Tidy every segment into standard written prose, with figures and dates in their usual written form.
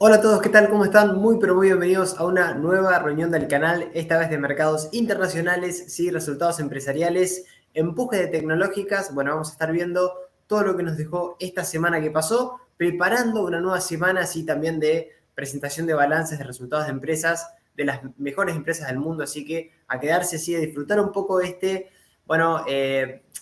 Hola a todos, ¿qué tal? ¿Cómo están? Muy pero muy bienvenidos a una nueva reunión del canal, esta vez de mercados internacionales, sí, resultados empresariales, empuje de tecnológicas. Bueno, vamos a estar viendo todo lo que nos dejó esta semana que pasó, preparando una nueva semana, así también de presentación de balances de resultados de empresas, de las mejores empresas del mundo, así que a quedarse, sí, a disfrutar un poco de este, bueno,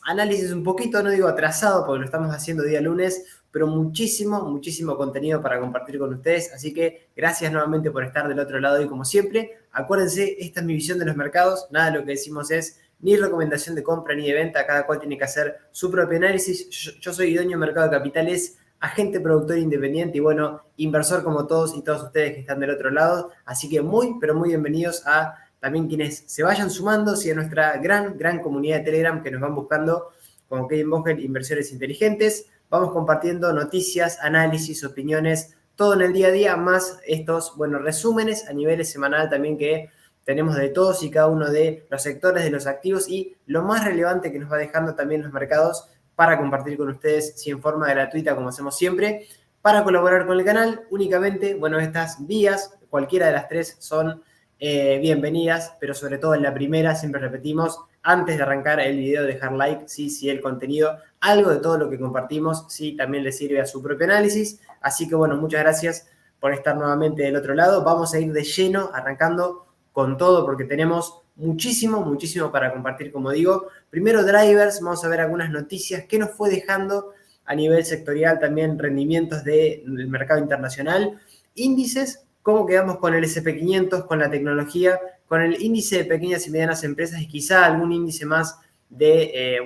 análisis un poquito, no digo atrasado, porque lo estamos haciendo día lunes, pero muchísimo contenido para compartir con ustedes. Así que gracias nuevamente por estar del otro lado y como siempre, acuérdense, esta es mi visión de los mercados. Nada de lo que decimos es ni recomendación de compra ni de venta. Cada cual tiene que hacer su propio análisis. Yo soy idóneo en mercado de capitales, agente productor independiente y bueno, inversor como todos y todos ustedes que están del otro lado. Así que pero muy bienvenidos a también quienes se vayan sumando, a nuestra gran comunidad de Telegram que nos van buscando como Kevin Bogen, Inversiones Inteligentes. Vamos compartiendo noticias, análisis, opiniones, todo en el día a día, más estos, bueno, resúmenes a nivel semanal también que tenemos de todos y cada uno de los sectores de los activos y lo más relevante que nos va dejando también los mercados para compartir con ustedes, sí, en forma gratuita, como hacemos siempre. Para colaborar con el canal, únicamente, bueno, estas vías, cualquiera de las tres son bienvenidas, pero sobre todo en la primera, siempre repetimos, antes de arrancar el video, dejar like, sí, si el contenido, algo de todo lo que compartimos, sí, también le sirve a su propio análisis. Así que bueno, muchas gracias por estar nuevamente del otro lado. Vamos a ir de lleno, arrancando con todo, porque tenemos muchísimo para compartir, como digo. Primero drivers, vamos a ver algunas noticias que nos fue dejando a nivel sectorial, también rendimientos del mercado internacional, índices, cómo quedamos con el SP500, con la tecnología, con el índice de pequeñas y medianas empresas y quizá algún índice más de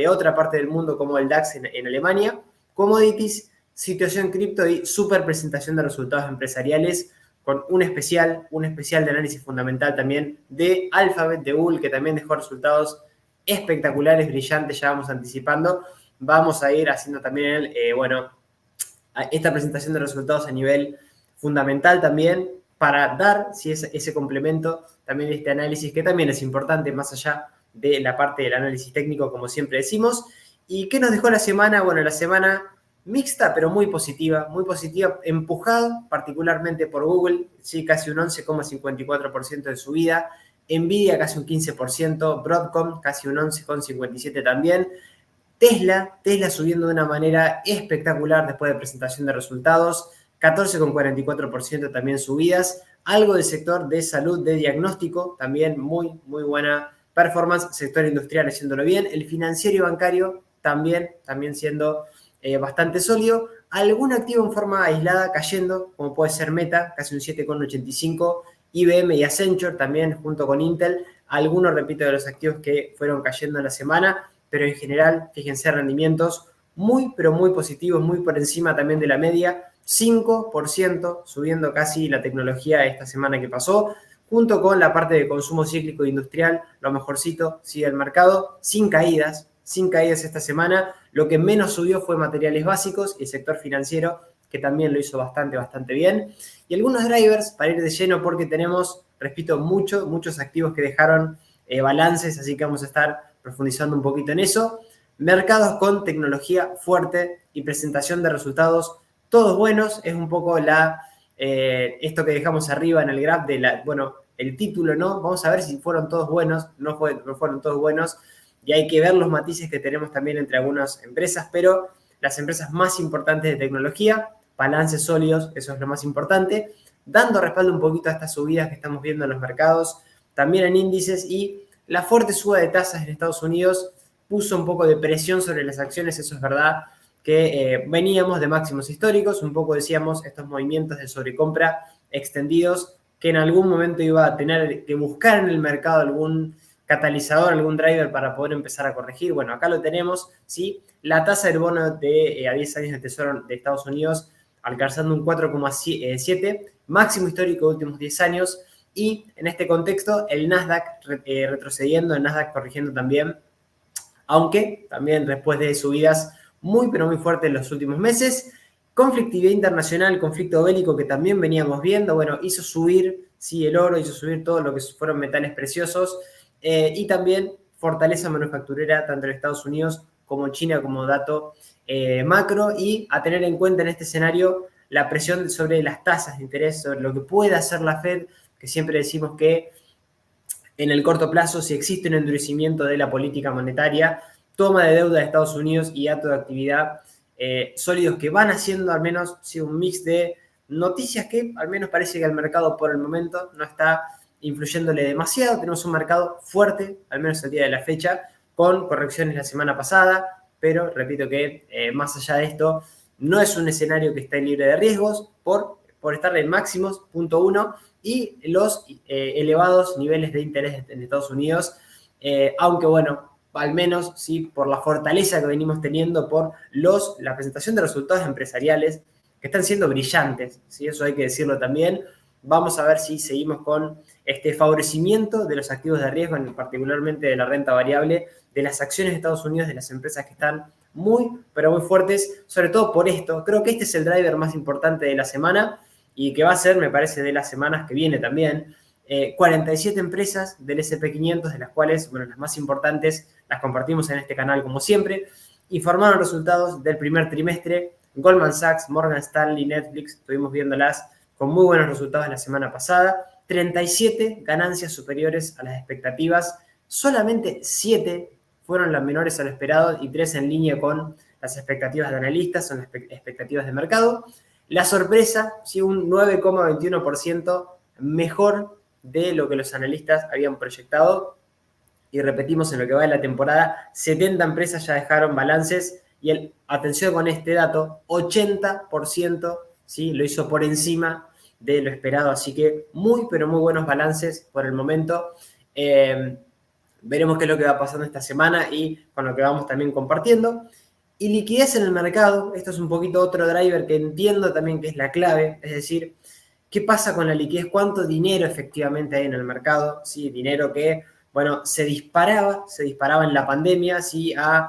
otra parte del mundo como el DAX en Alemania, commodities, situación cripto y super presentación de resultados empresariales con un especial de análisis fundamental también de Alphabet, de Google, que también dejó resultados espectaculares, brillantes, ya vamos anticipando. Vamos a ir haciendo también, esta presentación de resultados a nivel fundamental también para dar ese complemento también de este análisis que también es importante más allá de la parte del análisis técnico, como siempre decimos. ¿Y qué nos dejó la semana? Bueno, la semana mixta, pero muy positiva, empujado particularmente por Google, sí, casi un 11,54% de subida, Nvidia casi un 15%, Broadcom casi un 11,57% también, Tesla subiendo de una manera espectacular después de presentación de resultados, 14,44% también subidas, algo del sector de salud, de diagnóstico, también muy buena performance, sector industrial haciéndolo bien, el financiero y bancario también siendo bastante sólido, algún activo en forma aislada cayendo, como puede ser Meta, casi un 7,85%, IBM y Accenture también junto con Intel, algunos, repito, de los activos que fueron cayendo en la semana, pero en general, fíjense, rendimientos pero muy positivos, muy por encima también de la media, 5% subiendo casi la tecnología esta semana que pasó, junto con la parte de consumo cíclico e industrial, lo mejorcito sigue el mercado, sin caídas esta semana. Lo que menos subió fue materiales básicos y el sector financiero, que también lo hizo bastante bien. Y algunos drivers para ir de lleno porque tenemos, repito, muchos activos que dejaron balances, así que vamos a estar profundizando un poquito en eso. Mercados con tecnología fuerte y presentación de resultados todos buenos, es un poco esto que dejamos arriba en el graph el título, ¿no? Vamos a ver si fueron todos buenos, no fueron todos buenos, y hay que ver los matices que tenemos también entre algunas empresas, pero las empresas más importantes de tecnología, balances sólidos, eso es lo más importante, dando respaldo un poquito a estas subidas que estamos viendo en los mercados, también en índices, y la fuerte suba de tasas en Estados Unidos puso un poco de presión sobre las acciones, eso es verdad, que veníamos de máximos históricos, un poco decíamos estos movimientos de sobrecompra extendidos que en algún momento iba a tener que buscar en el mercado algún catalizador, algún driver para poder empezar a corregir. Bueno, acá lo tenemos, ¿sí? La tasa del bono a 10 años de Tesoro de Estados Unidos alcanzando un 4,7, máximo histórico de últimos 10 años, y en este contexto el Nasdaq retrocediendo, el Nasdaq corrigiendo también, aunque también después de subidas pero muy fuertes en los últimos meses. Conflictividad internacional, conflicto bélico que también veníamos viendo, bueno, hizo subir, sí, el oro, hizo subir todo lo que fueron metales preciosos, y también fortaleza manufacturera tanto en Estados Unidos como en China como dato macro, y a tener en cuenta en este escenario la presión sobre las tasas de interés, sobre lo que puede hacer la Fed, que siempre decimos que en el corto plazo, si existe un endurecimiento de la política monetaria, toma de deuda de Estados Unidos y acto de actividad sólidos que van haciendo al menos sí, un mix de noticias que al menos parece que el mercado por el momento no está influyéndole demasiado. Tenemos un mercado fuerte, al menos el día de la fecha, con correcciones la semana pasada, pero repito que más allá de esto, no es un escenario que esté libre de riesgos por estar en máximos, punto uno, y los elevados niveles de interés en Estados Unidos, aunque bueno, al menos sí por la fortaleza que venimos teniendo por la presentación de resultados empresariales que están siendo brillantes, ¿sí? Eso hay que decirlo también. Vamos a ver si seguimos con este favorecimiento de los activos de riesgo, particularmente de la renta variable, de las acciones de Estados Unidos, de las empresas que están muy, pero muy fuertes, sobre todo por esto. Creo que este es el driver más importante de la semana y que va a ser, me parece, de las semanas que viene también. 47 empresas del S&P 500, de las cuales, bueno, las más importantes las compartimos en este canal como siempre, informaron resultados del primer trimestre. Goldman Sachs, Morgan Stanley, Netflix, estuvimos viéndolas con muy buenos resultados la semana pasada. 37 ganancias superiores a las expectativas, solamente 7 fueron las menores a lo esperado y 3 en línea con las expectativas de analistas, son las expectativas de mercado. La sorpresa, sí, un 9,21% mejor de lo que los analistas habían proyectado. Y repetimos, en lo que va de la temporada, 70 empresas ya dejaron balances y atención con este dato, 80%, ¿sí? Lo hizo por encima de lo esperado. Así que muy, pero muy buenos balances por el momento. Veremos qué es lo que va pasando esta semana y con lo que vamos también compartiendo. Y liquidez en el mercado, esto es un poquito otro driver que entiendo también que es la clave, es decir, ¿qué pasa con la liquidez? ¿Cuánto dinero efectivamente hay en el mercado? Sí, dinero que, bueno, se disparaba en la pandemia, sí, a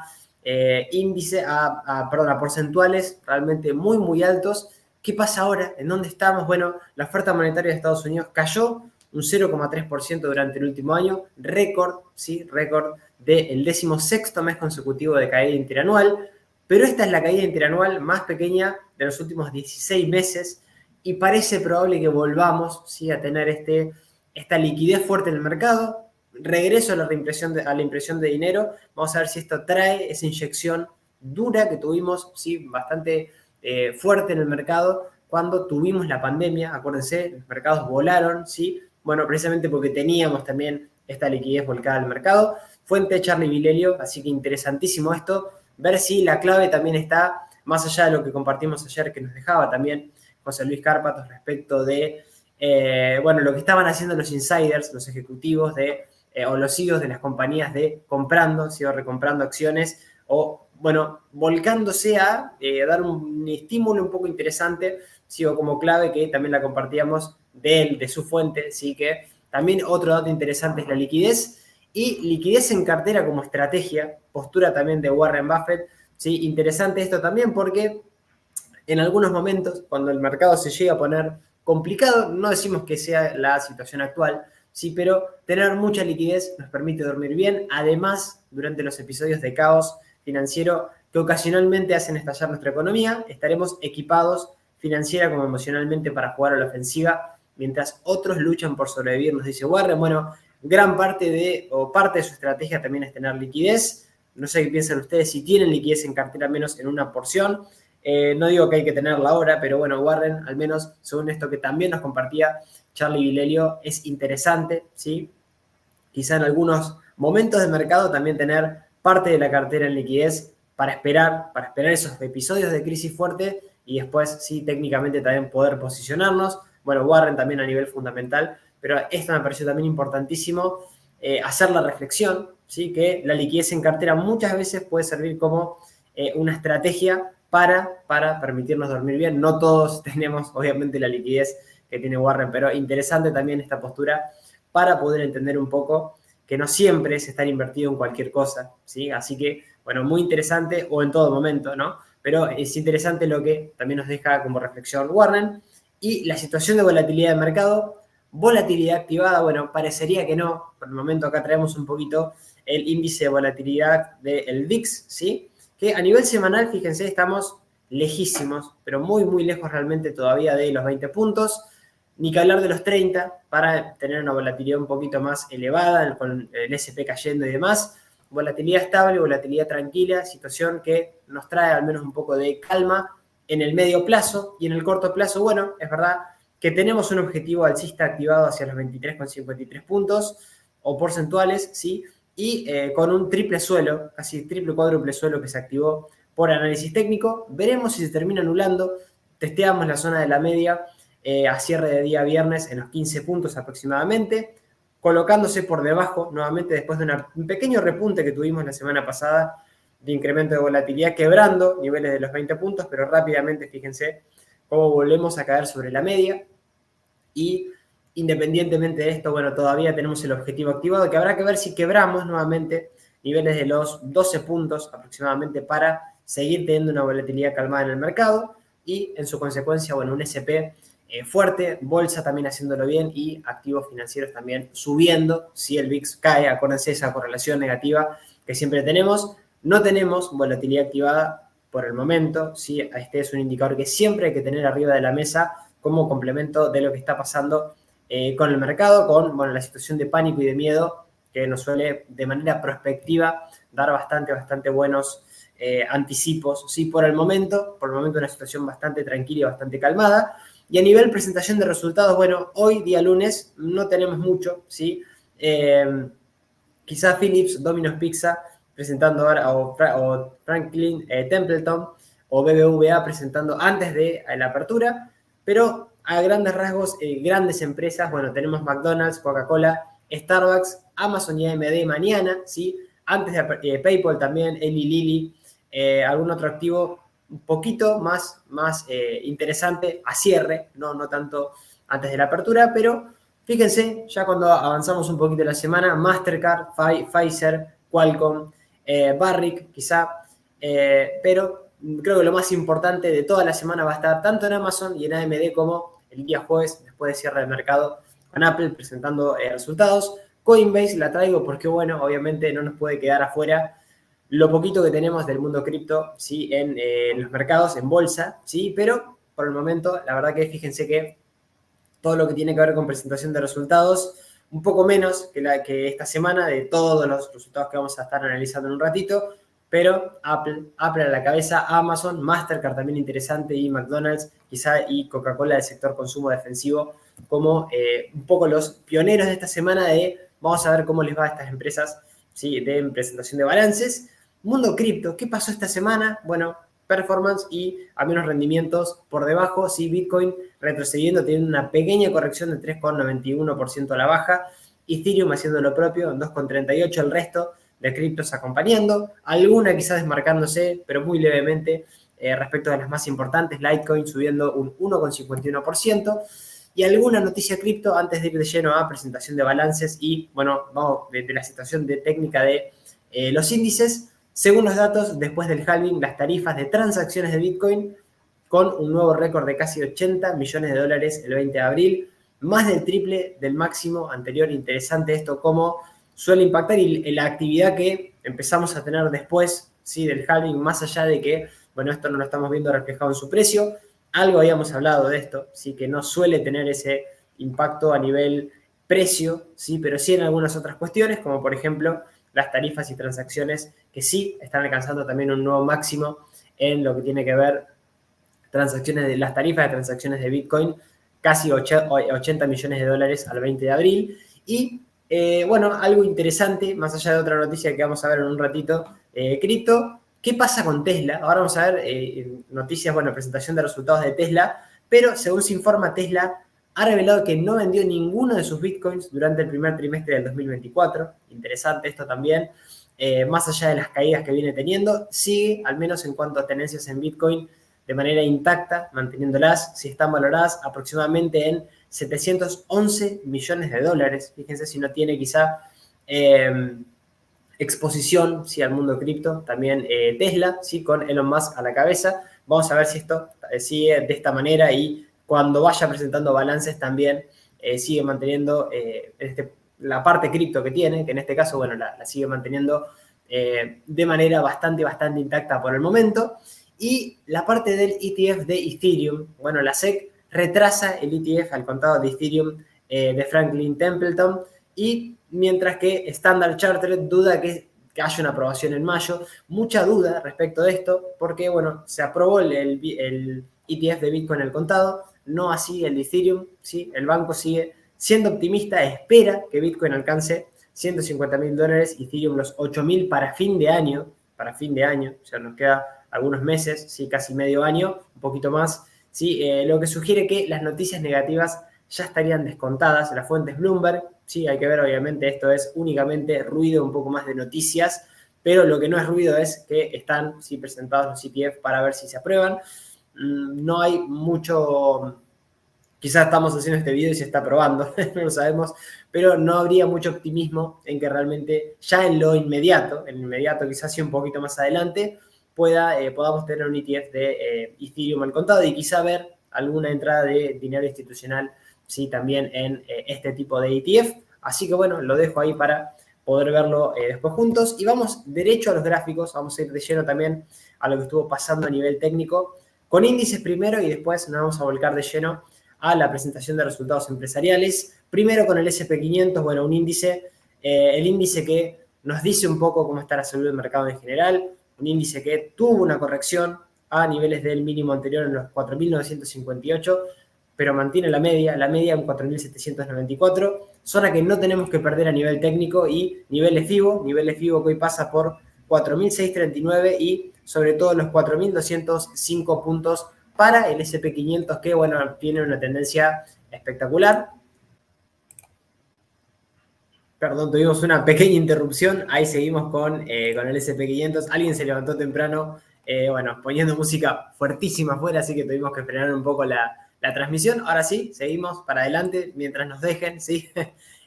porcentuales realmente muy, muy altos. ¿Qué pasa ahora? ¿En dónde estamos? Bueno, la oferta monetaria de Estados Unidos cayó un 0,3% durante el último año, récord, ¿sí? Récord del 16º mes consecutivo de caída interanual, pero esta es la caída interanual más pequeña de los últimos 16 meses y parece probable que volvamos, ¿sí? A tener esta liquidez fuerte en el mercado, regreso a la impresión de dinero. Vamos a ver si esto trae esa inyección dura que tuvimos, ¿sí? Bastante fuerte en el mercado cuando tuvimos la pandemia. Acuérdense, los mercados volaron, ¿sí? Bueno, precisamente porque teníamos también esta liquidez volcada al mercado. Fuente Charlie Vilelio, así que interesantísimo esto, ver si la clave también está, más allá de lo que compartimos ayer, que nos dejaba también José Luis Cárpatos respecto de, lo que estaban haciendo los insiders, los ejecutivos o los CEOs de las compañías comprando, recomprando acciones o, volcándose a dar un estímulo un poco interesante, sigo como clave que también la compartíamos de su fuente, ¿sí? Que también otro dato interesante es la liquidez y liquidez en cartera como estrategia, postura también de Warren Buffett, ¿sí? Interesante esto también porque en algunos momentos, cuando el mercado se llega a poner complicado, no decimos que sea la situación actual, sí, pero tener mucha liquidez nos permite dormir bien. Además, durante los episodios de caos financiero que ocasionalmente hacen estallar nuestra economía, estaremos equipados financiera como emocionalmente para jugar a la ofensiva, mientras otros luchan por sobrevivir, nos dice Warren. Bueno, gran parte de su estrategia también es tener liquidez. No sé qué piensan ustedes, si tienen liquidez en cartera, menos en una porción. No digo que hay que tenerla ahora, pero bueno, Warren, al menos según esto que también nos compartía Charlie Vilelio, es interesante, ¿sí? Quizá en algunos momentos de mercado también tener parte de la cartera en liquidez para esperar esos episodios de crisis fuerte y después, sí, técnicamente también poder posicionarnos. Bueno, Warren también a nivel fundamental, pero esto me pareció también importantísimo, hacer la reflexión, ¿sí? Que la liquidez en cartera muchas veces puede servir como una estrategia para permitirnos dormir bien. No todos tenemos, obviamente, la liquidez que tiene Warren, pero interesante también esta postura para poder entender un poco que no siempre es estar invertido en cualquier cosa, ¿sí? Así que, bueno, muy interesante, o en todo momento, ¿no? Pero es interesante lo que también nos deja como reflexión Warren. Y la situación de volatilidad del mercado, volatilidad activada, bueno, parecería que no. Por el momento acá traemos un poquito el índice de volatilidad del VIX, ¿sí? Que a nivel semanal, fíjense, estamos lejísimos, pero muy, muy lejos realmente todavía de los 20 puntos. Ni que hablar de los 30 para tener una volatilidad un poquito más elevada, con el S&P cayendo y demás. Volatilidad estable, volatilidad tranquila, situación que nos trae al menos un poco de calma en el medio plazo. Y en el corto plazo, bueno, es verdad que tenemos un objetivo alcista activado hacia los 23,53 puntos o porcentuales, ¿sí? Y con un triple suelo, casi triple cuádruple suelo que se activó por análisis técnico. Veremos si se termina anulando. Testeamos la zona de la media a cierre de día viernes en los 15 puntos aproximadamente, colocándose por debajo nuevamente después de un pequeño repunte que tuvimos la semana pasada de incremento de volatilidad, quebrando niveles de los 20 puntos, pero rápidamente fíjense cómo volvemos a caer sobre la media. Y independientemente de esto, bueno, todavía tenemos el objetivo activado, que habrá que ver si quebramos nuevamente niveles de los 12 puntos aproximadamente para seguir teniendo una volatilidad calmada en el mercado y en su consecuencia, bueno, un S&P fuerte, bolsa también haciéndolo bien y activos financieros también subiendo. Si el VIX cae, acuérdense esa correlación negativa que siempre tenemos. No tenemos volatilidad activada por el momento, ¿sí? Este es un indicador que siempre hay que tener arriba de la mesa como complemento de lo que está pasando con el mercado, con bueno, la situación de pánico y de miedo que nos suele de manera prospectiva dar bastante buenos anticipos, ¿sí? Por el momento una situación bastante tranquila y bastante calmada. Y a nivel presentación de resultados, bueno, hoy día lunes no tenemos mucho, ¿sí? Quizás Philips, Domino's Pizza presentando ahora, o Franklin Templeton o BBVA presentando antes de la apertura, pero a grandes rasgos, grandes empresas, bueno, tenemos McDonald's, Coca-Cola, Starbucks, Amazon y AMD mañana, ¿sí? Antes de PayPal también, Eli Lilly, algún otro activo un poquito más interesante a cierre, no tanto antes de la apertura, pero fíjense, ya cuando avanzamos un poquito la semana, Mastercard, Pfizer, Qualcomm, Barrick quizá, pero creo que lo más importante de toda la semana va a estar tanto en Amazon y en AMD como el día jueves, después de cierre del mercado, con Apple presentando resultados. Coinbase la traigo porque, bueno, obviamente no nos puede quedar afuera lo poquito que tenemos del mundo cripto, ¿sí? En los mercados, en bolsa, ¿sí? Pero por el momento, la verdad que fíjense que todo lo que tiene que ver con presentación de resultados, un poco menos que esta semana, de todos los resultados que vamos a estar analizando en un ratito, pero Apple a la cabeza, Amazon, Mastercard también interesante y McDonald's quizá y Coca-Cola del sector consumo defensivo como un poco los pioneros de esta semana de vamos a ver cómo les va a estas empresas, ¿sí? De presentación de balances. Mundo cripto, ¿qué pasó esta semana? Bueno, performance y a menos rendimientos por debajo, sí, Bitcoin retrocediendo, teniendo una pequeña corrección de 3,91% a la baja, Ethereum haciendo lo propio, en 2,38%, el resto de criptos acompañando, alguna quizás desmarcándose, pero muy levemente respecto a las más importantes, Litecoin subiendo un 1,51%, y alguna noticia cripto antes de ir de lleno a presentación de balances y, bueno, vamos de la situación de técnica de los índices. Según los datos, después del halving, las tarifas de transacciones de Bitcoin con un nuevo récord de casi 80 millones de dólares el 20 de abril, más del triple del máximo anterior. Interesante esto, cómo suele impactar y la actividad que empezamos a tener después, ¿sí? Del halving, más allá de que, bueno, esto no lo estamos viendo reflejado en su precio. Algo habíamos hablado de esto, ¿sí? Que no suele tener ese impacto a nivel precio, ¿sí? Pero sí en algunas otras cuestiones, como por ejemplo las tarifas y transacciones que sí están alcanzando también un nuevo máximo en lo que tiene que ver las tarifas de transacciones de Bitcoin, casi 80 millones de dólares al 20 de abril. Y bueno, algo interesante, más allá de otra noticia que vamos a ver en un ratito, cripto, ¿qué pasa con Tesla? Ahora vamos a ver noticias, bueno, presentación de resultados de Tesla, pero según se informa, Tesla ha revelado que no vendió ninguno de sus bitcoins durante el primer trimestre del 2024. Interesante esto también. Más allá de las caídas que viene teniendo, sigue, al menos en cuanto a tenencias en bitcoin, de manera intacta, manteniéndolas, si están valoradas aproximadamente en 711 millones de dólares. Fíjense si no tiene quizá exposición, sí, al mundo cripto, también Tesla, sí, con Elon Musk a la cabeza. Vamos a ver si esto sigue de esta manera y cuando vaya presentando balances también sigue manteniendo la parte cripto que tiene, que en este caso, bueno, la sigue manteniendo de manera bastante intacta por el momento. Y la parte del ETF de Ethereum, bueno, la SEC retrasa el ETF al contado de Ethereum de Franklin Templeton, y mientras que Standard Chartered duda que haya una aprobación en mayo. Mucha duda respecto de esto, porque bueno, se aprobó el ETF de Bitcoin al contado, no así el de Ethereum, ¿sí? El banco sigue siendo optimista, espera que Bitcoin alcance $150.000, Ethereum los 8.000 para fin de año, o sea, nos queda algunos meses, ¿sí? Casi medio año, un poquito más, ¿sí? Lo que sugiere que las noticias negativas ya estarían descontadas. La fuente es Bloomberg, sí, hay que ver, obviamente, esto es únicamente ruido, un poco más de noticias, pero lo que no es ruido es que están, sí, presentados los ETF para ver si se aprueban. No hay mucho, quizás estamos haciendo este video y se está aprobando, no lo sabemos, pero no habría mucho optimismo en que realmente ya en lo inmediato, quizás sí un poquito más adelante, podamos tener un ETF de Ethereum al contado y quizá ver alguna entrada de dinero institucional, sí, también en este tipo de ETF. Así que bueno, lo dejo ahí para poder verlo después juntos. Y vamos derecho a los gráficos, vamos a ir de lleno también a lo que estuvo pasando a nivel técnico, con índices primero y después nos vamos a volcar de lleno a la presentación de resultados empresariales. Primero con el S&P 500, bueno, un índice, el índice que nos dice un poco cómo está la salud del mercado en general, un índice que tuvo una corrección a niveles del mínimo anterior en los 4.958, pero mantiene la media en 4.794, zona que no tenemos que perder a nivel técnico, y nivel FIBO que hoy pasa por 4.639 y sobre todo los 4.205 puntos para el S&P 500, que bueno, tiene una tendencia espectacular. Perdón, tuvimos una pequeña interrupción, ahí seguimos con el S&P 500, alguien se levantó temprano, bueno, poniendo música fuertísima afuera, así que tuvimos que frenar un poco la transmisión. Ahora sí, seguimos para adelante mientras nos dejen, ¿sí?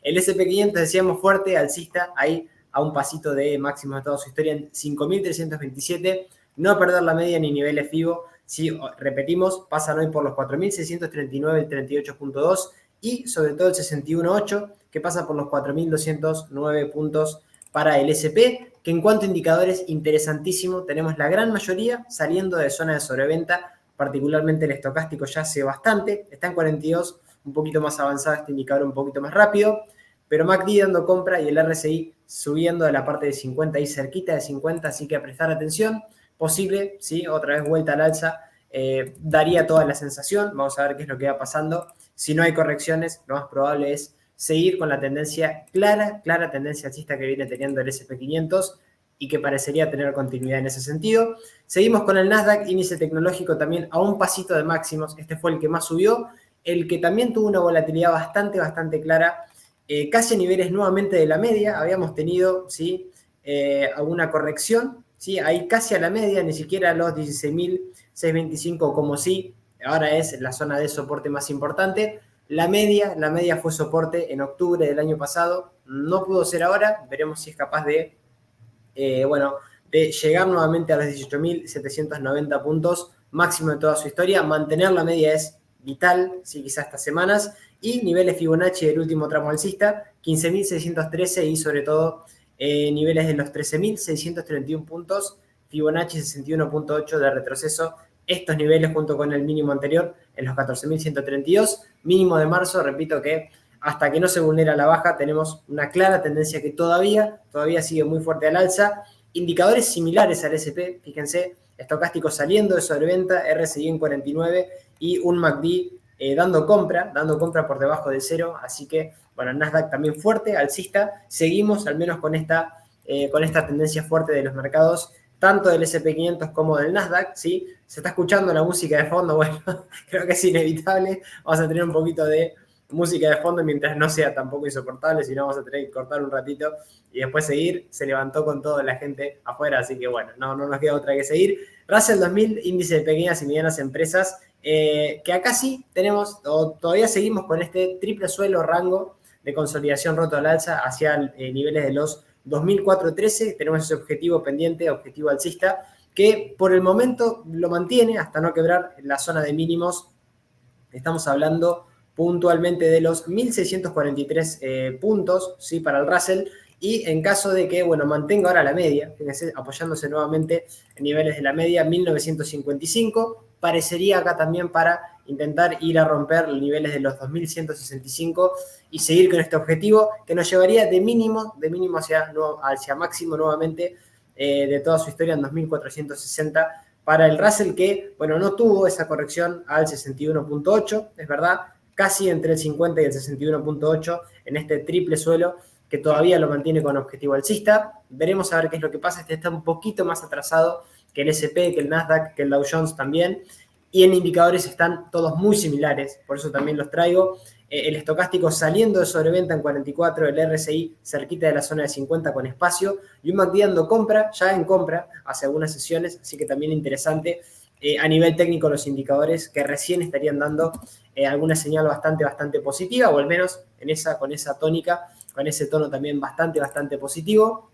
El S&P 500, decíamos, fuerte, alcista, ahí a un pasito de máximo de toda su historia en 5.327, no perder la media ni niveles FIBO. Sí, repetimos, pasan hoy por los 4.639, el 38.2, y sobre todo el 61.8, que pasa por los 4.209 puntos para el SP, que en cuanto a indicadores, interesantísimo, tenemos la gran mayoría saliendo de zona de sobreventa, particularmente el estocástico ya hace bastante, está en 42, un poquito más avanzado este indicador, un poquito más rápido, pero MACD dando compra y el RSI subiendo de la parte de 50 y cerquita de 50, así que a prestar atención. Posible, ¿sí? Otra vez vuelta al alza, daría toda la sensación. Vamos a ver qué es lo que va pasando. Si no hay correcciones, lo más probable es seguir con la tendencia clara tendencia alcista que viene teniendo el S&P 500 y que parecería tener continuidad en ese sentido. Seguimos con el Nasdaq, índice tecnológico, también a un pasito de máximos. Este fue el que más subió, el que también tuvo una volatilidad bastante clara, casi a niveles nuevamente de la media. Habíamos tenido, ¿sí? Alguna corrección, ¿sí? Ahí casi a la media, ni siquiera a los 16.625 como sí, ahora es la zona de soporte más importante. La media fue soporte en octubre del año pasado, no pudo ser ahora, veremos si es capaz de, de llegar nuevamente a los 18.790 puntos, máximo de toda su historia. Mantener la media es vital, sí, quizás estas semanas, y niveles Fibonacci del último tramo alcista, 15.613 y sobre todo niveles de los 13.631 puntos, Fibonacci 61.8 de retroceso. Estos niveles junto con el mínimo anterior en los 14.132, mínimo de marzo, repito que hasta que no se vulnera la baja tenemos una clara tendencia que todavía sigue muy fuerte al alza. Indicadores similares al SP, fíjense, estocástico saliendo de sobreventa, RSI en 49 y un MACD dando compra por debajo de cero, así que bueno, el Nasdaq también fuerte, alcista. Seguimos al menos con esta tendencia fuerte de los mercados, tanto del S&P 500 como del Nasdaq, ¿sí? Se está escuchando la música de fondo, bueno, creo que es inevitable, vamos a tener un poquito de música de fondo mientras no sea tampoco insoportable, si no vamos a tener que cortar un ratito y después seguir. Se levantó con toda la gente afuera, así que bueno, no nos queda otra que seguir. Russell 2000, índice de pequeñas y medianas empresas, que acá sí tenemos, todavía seguimos con este triple suelo rango de consolidación roto al alza hacia niveles de los 2.413, tenemos ese objetivo pendiente, objetivo alcista, que por el momento lo mantiene hasta no quebrar la zona de mínimos. Estamos hablando puntualmente de los 1.643 puntos, ¿sí? Para el Russell, Y en caso de que, bueno, mantenga ahora la media, fíjense, apoyándose nuevamente en niveles de la media 1955, parecería acá también para intentar ir a romper los niveles de los 2165 y seguir con este objetivo que nos llevaría de mínimo hacia máximo nuevamente de toda su historia en 2460 para el Russell, que, bueno, no tuvo esa corrección al 61.8, es verdad, casi entre el 50 y el 61.8 en este triple suelo que todavía lo mantiene con objetivo alcista. Veremos a ver qué es lo que pasa. Este está un poquito más atrasado que el S&P, que el Nasdaq, que el Dow Jones también. Y en indicadores están todos muy similares, por eso también los traigo. El estocástico saliendo de sobreventa en 44, el RSI cerquita de la zona de 50 con espacio, y un MACD dando compra, ya en compra, hace algunas sesiones, así que también interesante. A nivel técnico los indicadores que recién estarían dando alguna señal bastante positiva, o al menos con esa tónica, con ese tono también bastante positivo,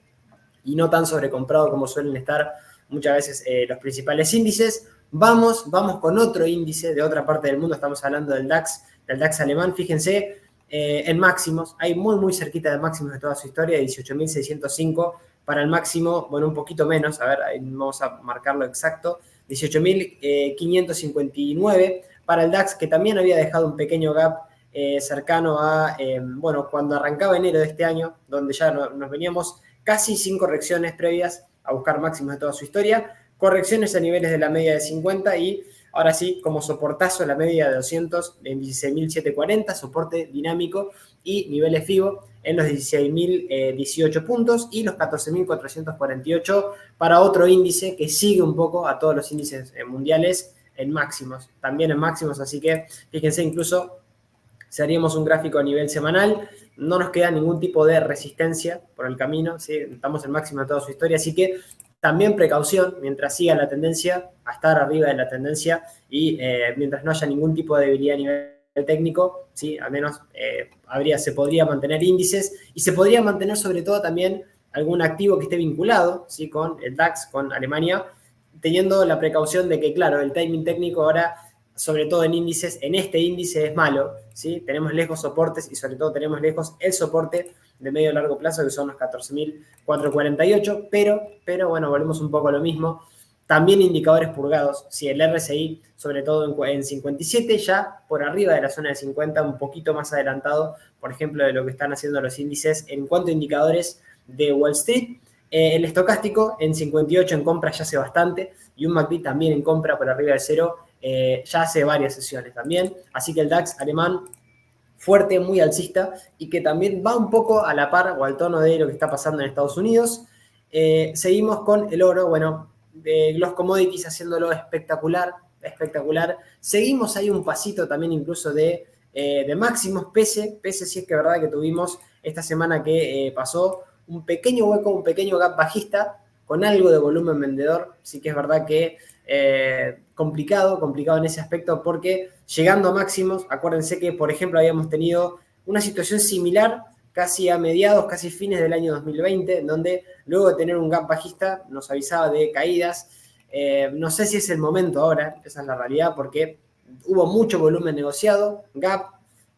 y no tan sobrecomprado como suelen estar muchas veces los principales índices. Vamos con otro índice de otra parte del mundo, estamos hablando del DAX alemán, fíjense, en máximos, hay muy cerquita de máximos de toda su historia, 18.605 para el máximo, bueno, un poquito menos, a ver, ahí vamos a marcarlo exacto, 18.559 para el DAX, que también había dejado un pequeño gap cercano a, bueno, cuando arrancaba enero de este año, donde ya nos veníamos casi sin correcciones previas a buscar máximos de toda su historia, correcciones a niveles de la media de 50 y ahora sí, como soportazo, la media de 200 en 16.740, soporte dinámico y niveles FIBO en los 16.018 puntos y los 14.448 para otro índice que sigue un poco a todos los índices mundiales en máximos, también en máximos, así que fíjense, incluso si haríamos un gráfico a nivel semanal, no nos queda ningún tipo de resistencia por el camino, ¿sí? Estamos en máximo de toda su historia, así que también precaución mientras siga la tendencia a estar arriba de la tendencia y mientras no haya ningún tipo de debilidad a nivel técnico, ¿sí? Al menos se podría mantener índices y se podría mantener sobre todo también algún activo que esté vinculado, ¿sí? Con el DAX, con Alemania, teniendo la precaución de que, claro, el timing técnico ahora, sobre todo en índices, en este índice es malo, ¿sí? Tenemos lejos soportes y sobre todo tenemos lejos el soporte de medio y largo plazo, que son los 14.448, pero bueno, volvemos un poco a lo mismo. También indicadores purgados, si el RSI, sobre todo en 57, ya por arriba de la zona de 50, un poquito más adelantado, por ejemplo, de lo que están haciendo los índices en cuanto a indicadores de Wall Street. El estocástico en 58 en compra ya hace bastante, y un MACD también en compra por arriba del cero ya hace varias sesiones también. Así que el DAX alemán fuerte, muy alcista, y que también va un poco a la par o al tono de lo que está pasando en Estados Unidos. Seguimos con el oro, bueno, los commodities haciéndolo espectacular. Seguimos ahí un pasito también incluso de máximos, pese si es que es verdad que tuvimos esta semana que pasó un pequeño hueco, un pequeño gap bajista con algo de volumen vendedor. Sí que es verdad que complicado en ese aspecto, porque llegando a máximos, acuérdense que, por ejemplo, habíamos tenido una situación similar casi a mediados, casi fines del año 2020, en donde luego de tener un gap bajista nos avisaba de caídas. No sé si es el momento ahora, esa es la realidad, porque hubo mucho volumen negociado, gap,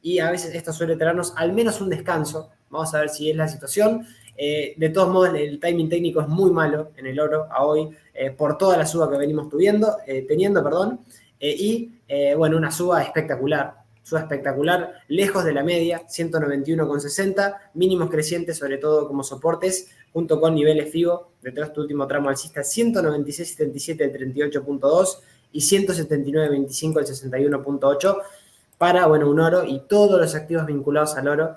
y a veces esto suele traernos al menos un descanso. Vamos a ver si es la situación. De todos modos, el timing técnico es muy malo en el oro a hoy, por toda la suba que venimos teniendo, bueno, una suba espectacular, lejos de la media, 191,60, mínimos crecientes, sobre todo como soportes, junto con niveles FIBO de todo este último tramo alcista, 196,77 el 38.2 y 179,25 el 61.8 para, bueno, un oro y todos los activos vinculados al oro,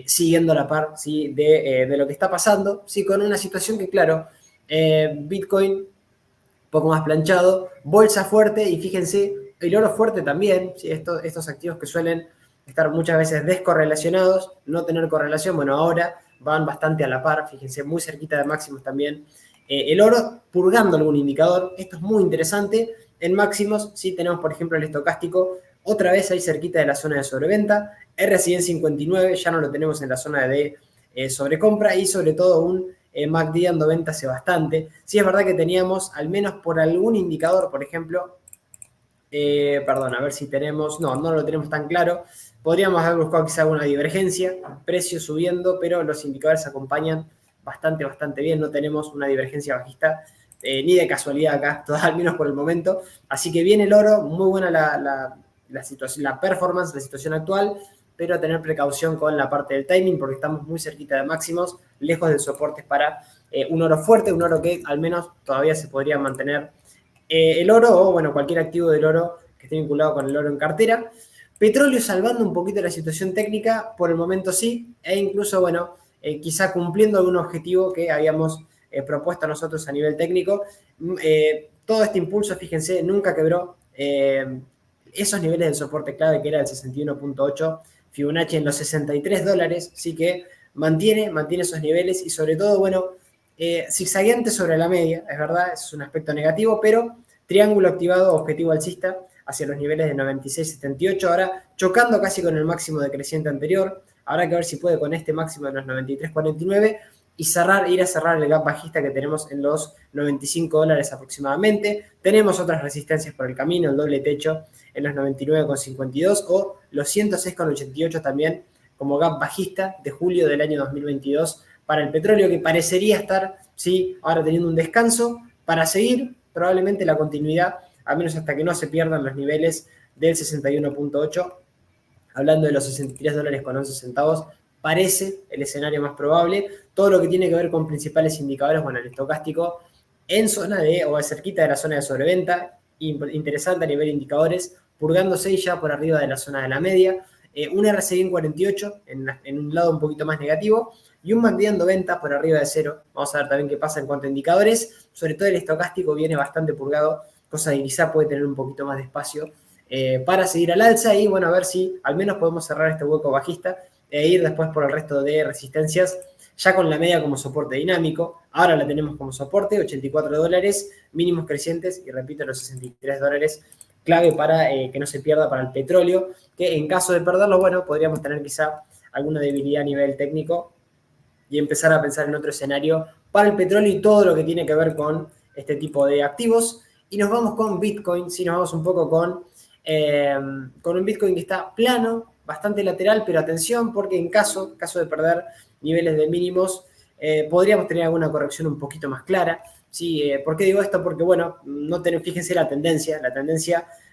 siguiendo a la par, ¿sí? de lo que está pasando, ¿sí? Con una situación que, claro, Bitcoin un poco más planchado, bolsa fuerte, y fíjense, el oro fuerte también, ¿sí? Estos activos que suelen estar muchas veces descorrelacionados, no tener correlación, bueno, ahora van bastante a la par, fíjense, muy cerquita de máximos también. El oro purgando algún indicador, esto es muy interesante. En máximos, sí tenemos, por ejemplo, el estocástico, otra vez ahí cerquita de la zona de sobreventa, RSI en 59, ya no lo tenemos en la zona de sobrecompra, y sobre todo un MACD dando venta hace bastante. Sí es verdad que teníamos, al menos por algún indicador, por ejemplo, Perdón, a ver si tenemos, no lo tenemos tan claro. Podríamos haber buscado quizá alguna divergencia, precio subiendo, pero los indicadores acompañan bastante bien. No tenemos una divergencia bajista ni de casualidad acá, al menos por el momento. Así que viene el oro, muy buena la situación, la performance, la situación actual, pero tener precaución con la parte del timing porque estamos muy cerquita de máximos, lejos de soportes para un oro fuerte, un oro que al menos todavía se podría mantener el oro o, bueno, cualquier activo del oro que esté vinculado con el oro en cartera. Petróleo salvando un poquito la situación técnica, por el momento sí, e incluso, bueno, quizá cumpliendo algún objetivo que habíamos propuesto nosotros a nivel técnico. Todo este impulso, fíjense, nunca quebró esos niveles de soporte clave que era el 61.8, Fibonacci en los $63, sí que mantiene esos niveles y sobre todo, bueno, zigzagueante sobre la media, es verdad, eso es un aspecto negativo, pero triángulo activado, objetivo alcista hacia los niveles de 96.78, ahora chocando casi con el máximo decreciente anterior, habrá que ver si puede con este máximo de los 93.49 y ir a cerrar el gap bajista que tenemos en los $95 aproximadamente. Tenemos otras resistencias por el camino, el doble techo en los 99.52 o los 106.88 también como gap bajista de julio del año 2022 para el petróleo, que parecería estar, sí, ahora teniendo un descanso para seguir probablemente la continuidad, al menos hasta que no se pierdan los niveles del 61.8, hablando de los $63.11, parece el escenario más probable. Todo lo que tiene que ver con principales indicadores, bueno, el estocástico en zona de, o cerquita de la zona de sobreventa, interesante a nivel de indicadores, purgándose ya por arriba de la zona de la media, un RSI en 48, en un lado un poquito más negativo, y un MACD en 90 por arriba de cero. Vamos a ver también qué pasa en cuanto a indicadores, sobre todo el estocástico viene bastante purgado, cosa que quizá puede tener un poquito más de espacio para seguir al alza y, bueno, a ver si al menos podemos cerrar este hueco bajista e ir después por el resto de resistencias, ya con la media como soporte dinámico. Ahora la tenemos como soporte, $84, mínimos crecientes y repito, los $63, clave para que no se pierda para el petróleo, que en caso de perderlo, bueno, podríamos tener quizá alguna debilidad a nivel técnico y empezar a pensar en otro escenario para el petróleo y todo lo que tiene que ver con este tipo de activos. Y nos vamos con Bitcoin, sí, nos vamos un poco con un Bitcoin que está plano, bastante lateral, pero atención porque en caso de perder niveles de mínimos, podríamos tener alguna corrección un poquito más clara. Sí, ¿por qué digo esto? Porque, bueno, fíjense la tendencia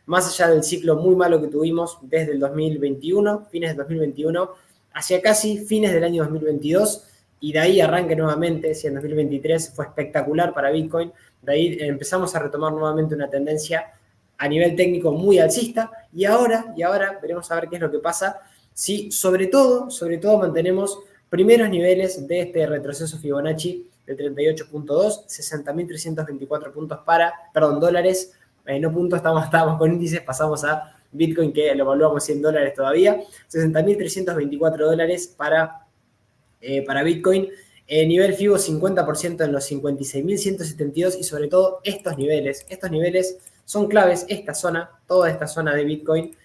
más allá del ciclo muy malo que tuvimos desde el 2021, fines del 2021, hacia casi fines del año 2022, y de ahí arranque nuevamente, si en 2023 fue espectacular para Bitcoin, de ahí empezamos a retomar nuevamente una tendencia a nivel técnico muy alcista, y ahora veremos a ver qué es lo que pasa, si sobre todo mantenemos primeros niveles de este retroceso Fibonacci de 38.2, 60.324 dólares, no puntos, estábamos con índices, pasamos a Bitcoin que lo evaluamos $100 todavía, 60.324 dólares para Bitcoin, nivel FIBO 50% en los 56.172 y sobre todo estos niveles son claves, toda esta zona de Bitcoin,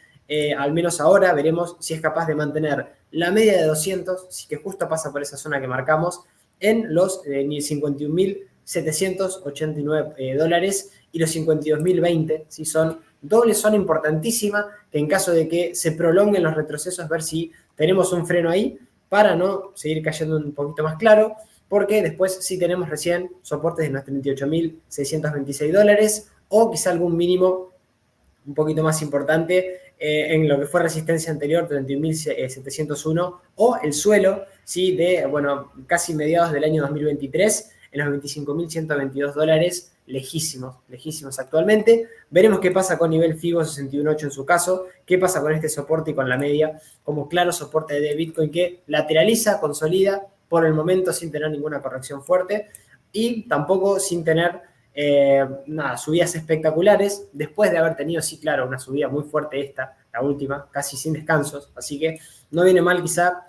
al menos ahora veremos si es capaz de mantener la media de 200, si que justo pasa por esa zona que marcamos, en los 51.789 dólares y los 52.020, si son doble zona importantísima, que en caso de que se prolonguen los retrocesos, ver si tenemos un freno ahí, para no seguir cayendo un poquito más claro, porque después sí tenemos recién soportes de los 38.626 dólares o quizá algún mínimo un poquito más importante en lo que fue resistencia anterior, 31.701, o el suelo, ¿sí? De, bueno, casi mediados del año 2023, en los 25.122 dólares, lejísimos actualmente. Veremos qué pasa con nivel FIBO 61.8 en su caso, qué pasa con este soporte y con la media, como claro soporte de Bitcoin que lateraliza, consolida, por el momento sin tener ninguna corrección fuerte y tampoco sin tener subidas espectaculares, después de haber tenido, sí, claro, una subida muy fuerte la última, casi sin descansos, así que no viene mal quizá,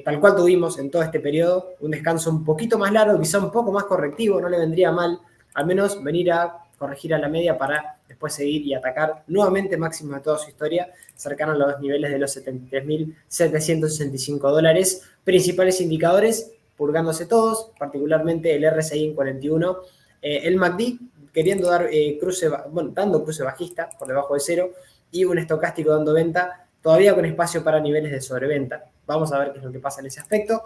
tal cual tuvimos en todo este periodo, un descanso un poquito más largo, quizá un poco más correctivo, no le vendría mal, al menos venir a corregir a la media para después seguir y atacar nuevamente máximos de toda su historia, cercano a los niveles de los 73.765 dólares, principales indicadores, purgándose todos, particularmente el RSI en 41, el MACD, queriendo dar dando cruce bajista por debajo de cero y un estocástico dando venta, todavía con espacio para niveles de sobreventa. Vamos a ver qué es lo que pasa en ese aspecto.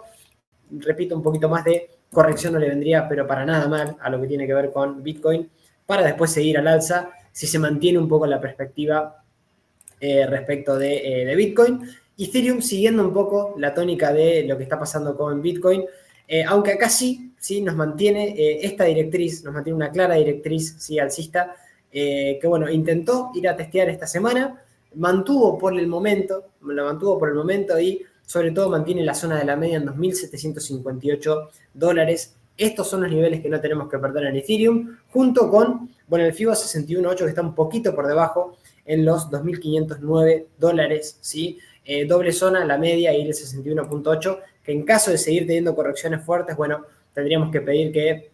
Repito, un poquito más de corrección no le vendría, pero para nada mal a lo que tiene que ver con Bitcoin, para después seguir al alza si se mantiene un poco la perspectiva respecto de Bitcoin. Ethereum siguiendo un poco la tónica de lo que está pasando con Bitcoin, aunque acá sí nos mantiene esta directriz, nos mantiene una clara directriz alcista, que bueno, intentó ir a testear esta semana, lo mantuvo por el momento y sobre todo mantiene la zona de la media en $2.758. Estos son los niveles que no tenemos que perder en Ethereum, junto con, bueno, el FIBO 61.8 que está un poquito por debajo en los $2.509, ¿sí? Doble zona, la media y el 61.8, que en caso de seguir teniendo correcciones fuertes, bueno, tendríamos que pedir que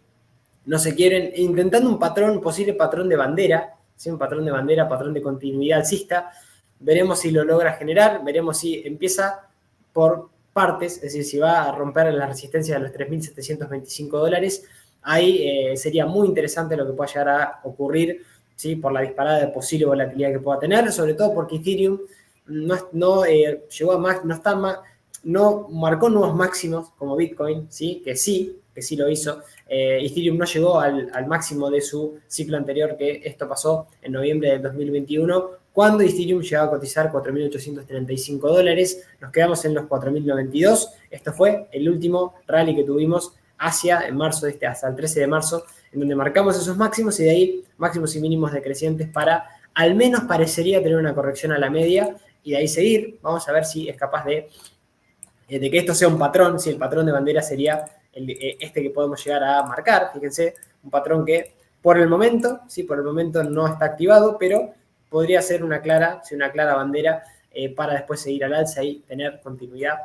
no se quieren, intentando un posible patrón de bandera, ¿sí? Un patrón de bandera, patrón de continuidad alcista. Veremos si lo logra generar, veremos si empieza por partes, es decir, si va a romper la resistencia de los $3.725, ahí sería muy interesante lo que pueda llegar a ocurrir, ¿sí? Por la disparada de posible volatilidad que pueda tener, sobre todo porque Ethereum llegó a más, no marcó nuevos máximos como Bitcoin, ¿sí? Que sí lo hizo. Ethereum no llegó al máximo de su ciclo anterior, que esto pasó en noviembre del 2021, cuando Ethereum llegaba a cotizar $4.835. Nos quedamos en los 4.092. Esto fue el último rally que tuvimos hasta el 13 de marzo, en donde marcamos esos máximos y de ahí máximos y mínimos decrecientes para, al menos parecería tener una corrección a la media y de ahí seguir. Vamos a ver si es capaz de que esto sea un patrón, si el patrón de bandera sería este que podemos llegar a marcar. Fíjense, un patrón que por el momento no está activado, pero podría ser una clara bandera para después seguir al alza y tener continuidad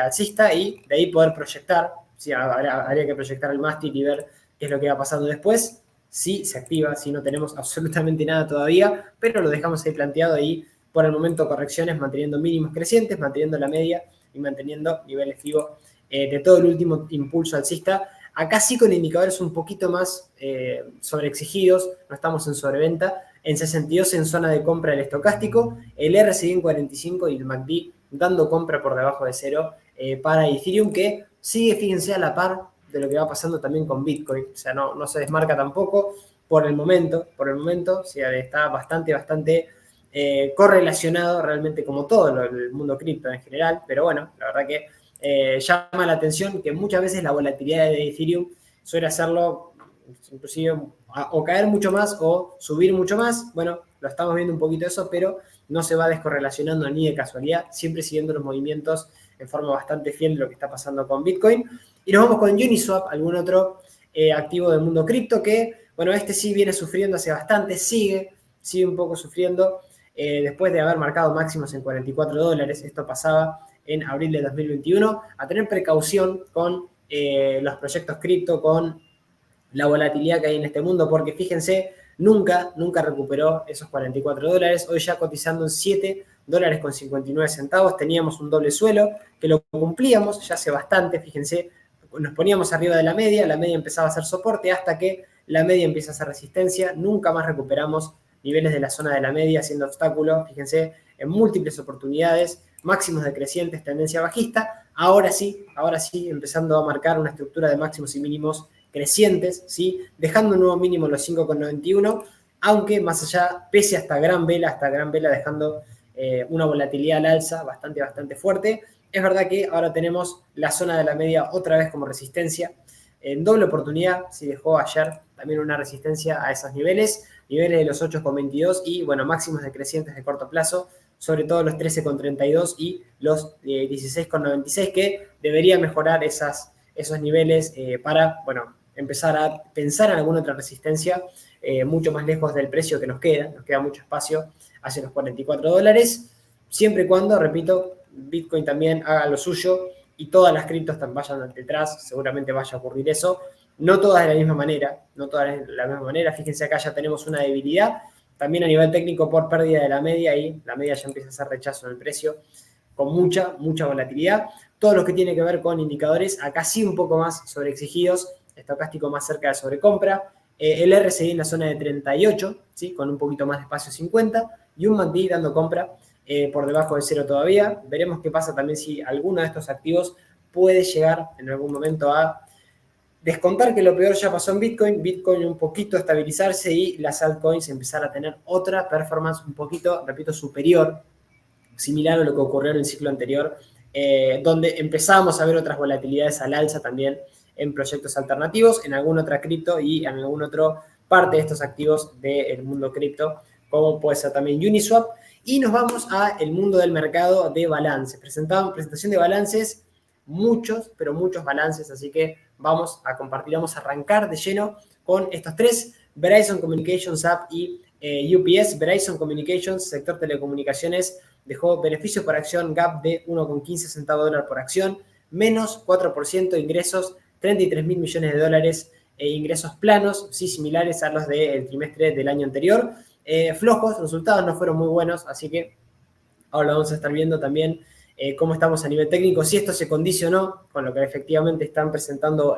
alcista y de ahí poder proyectar. Habría que proyectar el mástil y ver qué es lo que va pasando después. Si se activa, si no tenemos absolutamente nada todavía, pero lo dejamos ahí planteado ahí. Por el momento correcciones, manteniendo mínimos crecientes, manteniendo la media y manteniendo niveles FIBO de todo el último impulso alcista. Acá sí con indicadores un poquito más sobreexigidos, no estamos en sobreventa. En 62 en zona de compra el estocástico, el RSI en 45 y el MACD dando compra por debajo de cero para Ethereum, que sigue, fíjense, a la par de lo que va pasando también con Bitcoin. O sea, no se desmarca tampoco por el momento, o sea, está bastante correlacionado realmente como todo el mundo cripto en general, pero bueno, la verdad que llama la atención que muchas veces la volatilidad de Ethereum suele hacerlo inclusive o caer mucho más o subir mucho más. Bueno, lo estamos viendo un poquito eso, pero no se va descorrelacionando ni de casualidad, siempre siguiendo los movimientos en forma bastante fiel de lo que está pasando con Bitcoin. Y nos vamos con Uniswap, algún otro activo del mundo cripto que, bueno, este sí viene sufriendo hace bastante, sigue un poco sufriendo. Después de haber marcado máximos en $44, esto pasaba en abril de 2021, a tener precaución con los proyectos cripto, con la volatilidad que hay en este mundo, porque fíjense, nunca recuperó esos $44, hoy ya cotizando en $7.59, teníamos un doble suelo, que lo cumplíamos ya hace bastante, fíjense, nos poníamos arriba de la media empezaba a hacer soporte hasta que la media empieza a hacer resistencia, nunca más recuperamos niveles de la zona de la media siendo obstáculo, fíjense, en múltiples oportunidades, máximos decrecientes, tendencia bajista, ahora sí, empezando a marcar una estructura de máximos y mínimos crecientes, ¿sí? Dejando un nuevo mínimo en los 5,91, aunque más allá, pese a esta gran vela dejando una volatilidad al alza bastante fuerte. Es verdad que ahora tenemos la zona de la media otra vez como resistencia, en doble oportunidad, si dejó ayer también una resistencia a esos niveles de los 8,22 y, bueno, máximos decrecientes de corto plazo, sobre todo los 13,32 y los 16,96, que debería mejorar esos niveles para, bueno, empezar a pensar en alguna otra resistencia mucho más lejos del precio que nos queda mucho espacio hacia los $44, siempre y cuando, repito, Bitcoin también haga lo suyo y todas las criptos vayan detrás, seguramente vaya a ocurrir eso. No todas de la misma manera, fíjense acá ya tenemos una debilidad, también a nivel técnico por pérdida de la media y la media ya empieza a hacer rechazo en el precio con mucha volatilidad. Todo lo que tiene que ver con indicadores, acá sí un poco más sobreexigidos, estocástico más cerca de sobrecompra, el RSI en la zona de 38, ¿sí? Con un poquito más de espacio 50, y un MACD dando compra por debajo de cero todavía. Veremos qué pasa también si alguno de estos activos puede llegar en algún momento a descontar que lo peor ya pasó en Bitcoin un poquito estabilizarse y las altcoins empezar a tener otra performance un poquito, repito, superior, similar a lo que ocurrió en el ciclo anterior, donde empezamos a ver otras volatilidades al alza también en proyectos alternativos, en alguna otra cripto y en alguna otra parte de estos activos del mundo cripto, como puede ser también Uniswap. Y nos vamos al mundo del mercado de balances. Presentación de balances, muchos, pero muchos balances, así que vamos a compartir, vamos a arrancar de lleno con estos tres, Verizon Communications App y UPS. Verizon Communications, sector telecomunicaciones, dejó beneficio por acción gap de 1,15 centavos de dólar por acción, menos 4% de ingresos, 33 mil millones de dólares ingresos planos, sí similares a los del trimestre del año anterior. Flojos, los resultados no fueron muy buenos, así que ahora vamos a estar viendo también cómo estamos a nivel técnico, si esto se condicionó con lo que efectivamente están presentando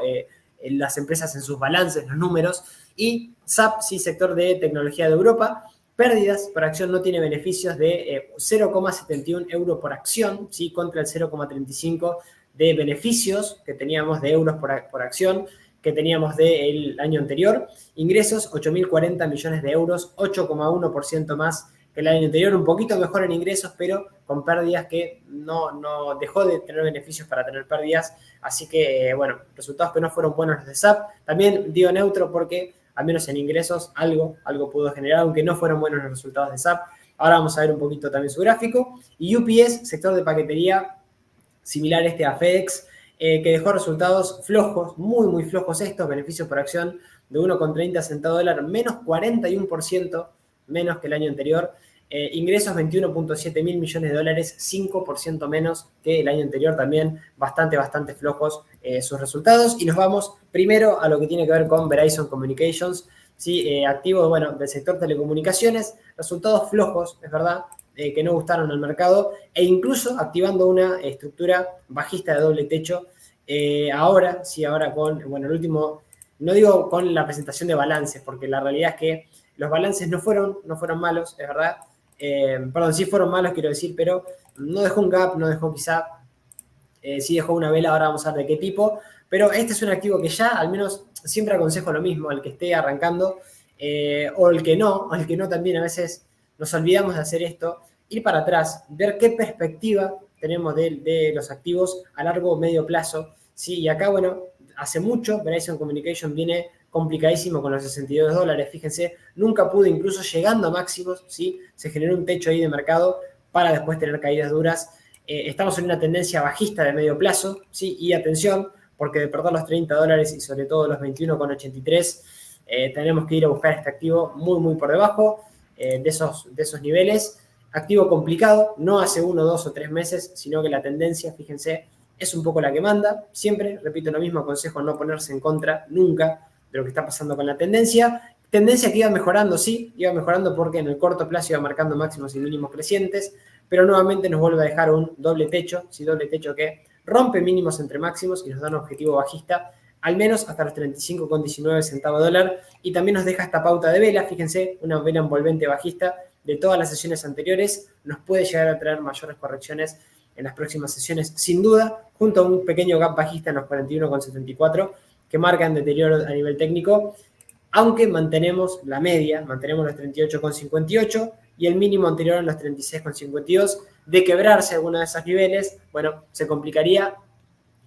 las empresas en sus balances, los números. Y SAP, sí, sector de tecnología de Europa, pérdidas por acción, no tiene beneficios de 0,71 euro por acción, ¿sí? Contra el 0,35 de beneficios que teníamos de euros por acción que teníamos del año anterior. Ingresos, 8.040 millones de euros, 8,1% más que el año anterior, un poquito mejor en ingresos, pero con pérdidas que no dejó de tener beneficios para tener pérdidas. Así que, bueno, resultados que no fueron buenos los de SAP. También dio neutro porque, al menos en ingresos, algo pudo generar, aunque no fueron buenos los resultados de SAP. Ahora vamos a ver un poquito también su gráfico. Y UPS, sector de paquetería, similar a FedEx, que dejó resultados flojos, muy flojos estos, beneficios por acción de 1,30 centavos de dólar, menos 41%, menos que el año anterior. Ingresos 21,7 mil millones de dólares, 5% menos que el año anterior, también bastante flojos sus resultados. Y nos vamos primero a lo que tiene que ver con Verizon Communications, ¿sí? Activo, bueno, del sector telecomunicaciones, resultados flojos, es verdad, que no gustaron al mercado, e incluso activando una estructura bajista de doble techo. Ahora con, bueno, el último, no digo con la presentación de balances, porque la realidad es que los balances no fueron malos, es verdad. Perdón, sí fueron malos, quiero decir, pero no dejó un gap, no dejó quizá, sí dejó una vela, ahora vamos a ver de qué tipo. Pero este es un activo que ya, al menos, siempre aconsejo lo mismo, al que esté arrancando, o el que no también a veces nos olvidamos de hacer esto, ir para atrás, ver qué perspectiva tenemos de los activos a largo o medio plazo, ¿sí? Y acá, bueno, hace mucho Verizon Communication viene complicadísimo con los 62 dólares, fíjense, nunca pudo, incluso llegando a máximos, ¿sí? Se generó un techo ahí de mercado para después tener caídas duras. Estamos en una tendencia bajista de medio plazo, ¿sí? Y atención, porque de perder los 30 dólares y sobre todo los 21,83, tenemos que ir a buscar este activo muy por debajo de esos niveles. Activo complicado, no hace 1, 2 o 3 meses, sino que la tendencia, fíjense, es un poco la que manda. Siempre, repito lo mismo, aconsejo no ponerse en contra nunca de lo que está pasando con la tendencia. Tendencia que iba mejorando, sí, iba mejorando porque en el corto plazo iba marcando máximos y mínimos crecientes, pero nuevamente nos vuelve a dejar un doble techo, sí, doble techo que rompe mínimos entre máximos y nos da un objetivo bajista, al menos hasta los 35,19 centavos de dólar, y también nos deja esta pauta de vela, fíjense, una vela envolvente bajista de todas las sesiones anteriores, nos puede llegar a traer mayores correcciones en las próximas sesiones, sin duda, junto a un pequeño gap bajista en los 41,74, que marcan deterioro a nivel técnico, aunque mantenemos la media, mantenemos los 38,58 y el mínimo anterior en los 36,52. De quebrarse alguno de esos niveles, bueno, se complicaría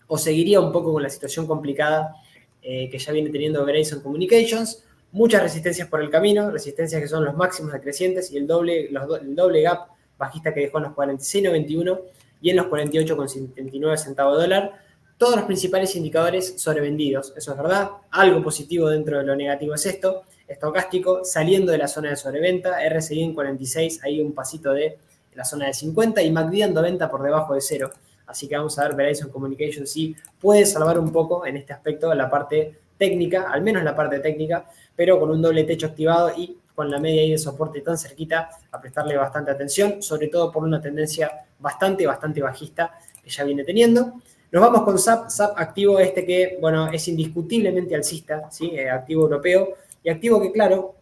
o seguiría un poco con la situación complicada que ya viene teniendo Verizon Communications. Muchas resistencias por el camino, resistencias que son los máximos decrecientes y el doble gap bajista que dejó en los 46,91 y en los 48,79 centavos de dólar. Todos los principales indicadores sobrevendidos, eso es verdad. Algo positivo dentro de lo negativo es esto. Estocástico saliendo de la zona de sobreventa, RSI en 46, ahí un pasito de la zona de 50 y MACD dando venta por debajo de cero. Así que vamos a ver Verizon Communications si puede salvar un poco en este aspecto la parte técnica, al menos la parte técnica, pero con un doble techo activado y con la media ahí de soporte tan cerquita, a prestarle bastante atención, sobre todo por una tendencia bastante bajista que ya viene teniendo. Nos vamos con SAP activo que, bueno, es indiscutiblemente alcista, ¿sí? Activo europeo, y activo que, claro,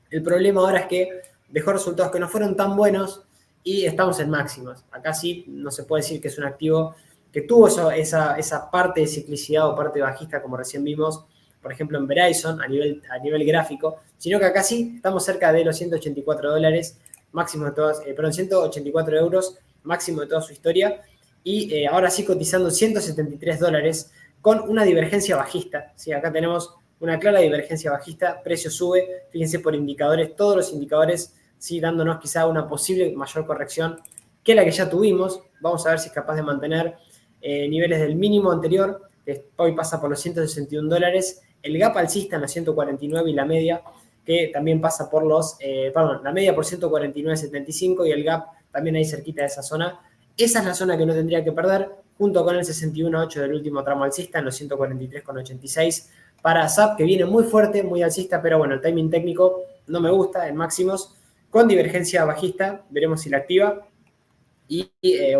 el problema ahora es que dejó resultados que no fueron tan buenos y estamos en máximos. Acá sí no se puede decir que es un activo que tuvo esa parte de ciclicidad o parte bajista, como recién vimos, por ejemplo, en Verizon, a nivel gráfico, sino que acá sí estamos cerca de los 184 dólares, máximo de todas, 184 euros, máximo de toda su historia, y ahora sí cotizando 173 dólares con una divergencia bajista. ¿Sí? Acá tenemos una clara divergencia bajista, precio sube, fíjense por indicadores, todos los indicadores, sí, dándonos quizá una posible mayor corrección que la que ya tuvimos. Vamos a ver si es capaz de mantener niveles del mínimo anterior, que hoy pasa por los 161 dólares, el gap alcista en los 149 y la media, que también pasa por la media por 149.75 y el gap también ahí cerquita de esa zona. Esa es la zona que no tendría que perder, junto con el 61.8 del último tramo alcista en los 143.86 para SAP, que viene muy fuerte, muy alcista, pero bueno, el timing técnico no me gusta en máximos, con divergencia bajista, veremos si la activa, y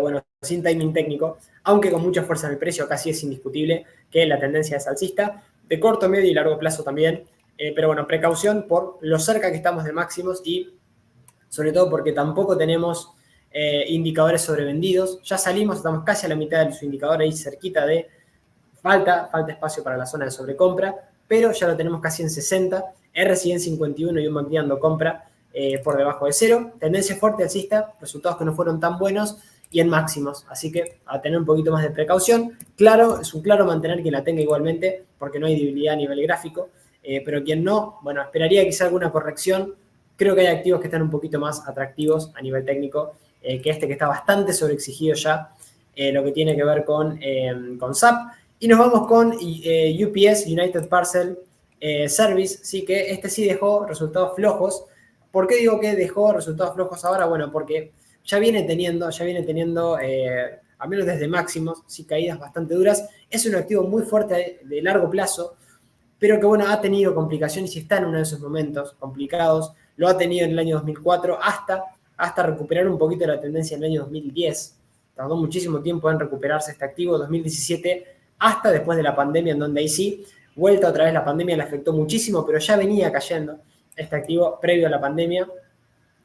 bueno, sin timing técnico, aunque con mucha fuerza en el precio, casi es indiscutible que la tendencia es alcista, de corto, medio y largo plazo también, pero bueno, precaución por lo cerca que estamos de máximos y sobre todo porque tampoco tenemos indicadores sobrevendidos. Ya salimos, estamos casi a la mitad de su indicador, ahí cerquita de falta espacio para la zona de sobrecompra, pero ya lo tenemos casi en 60, RSI en 51 y un MACD dando compra por debajo de cero. Tendencia fuerte alcista, resultados que no fueron tan buenos y en máximos, así que a tener un poquito más de precaución. Claro, es un claro mantener quien la tenga igualmente, porque no hay debilidad a nivel gráfico, pero quien no, bueno, esperaría quizá alguna corrección. Creo que hay activos que están un poquito más atractivos a nivel técnico que este que está bastante sobreexigido ya, lo que tiene que ver con SAP. Y nos vamos con UPS, United Parcel Service, ¿sí? Que este sí dejó resultados flojos. ¿Por qué digo que dejó resultados flojos ahora? Bueno, porque ya viene teniendo al menos desde máximos, sí, caídas bastante duras. Es un activo muy fuerte de largo plazo, pero que bueno, ha tenido complicaciones y está en uno de esos momentos complicados. Lo ha tenido en el año 2004 hasta recuperar un poquito la tendencia en el año 2010. Tardó muchísimo tiempo en recuperarse este activo, 2017, hasta después de la pandemia, en donde ahí sí, vuelta otra vez la pandemia, le afectó muchísimo, pero ya venía cayendo este activo previo a la pandemia,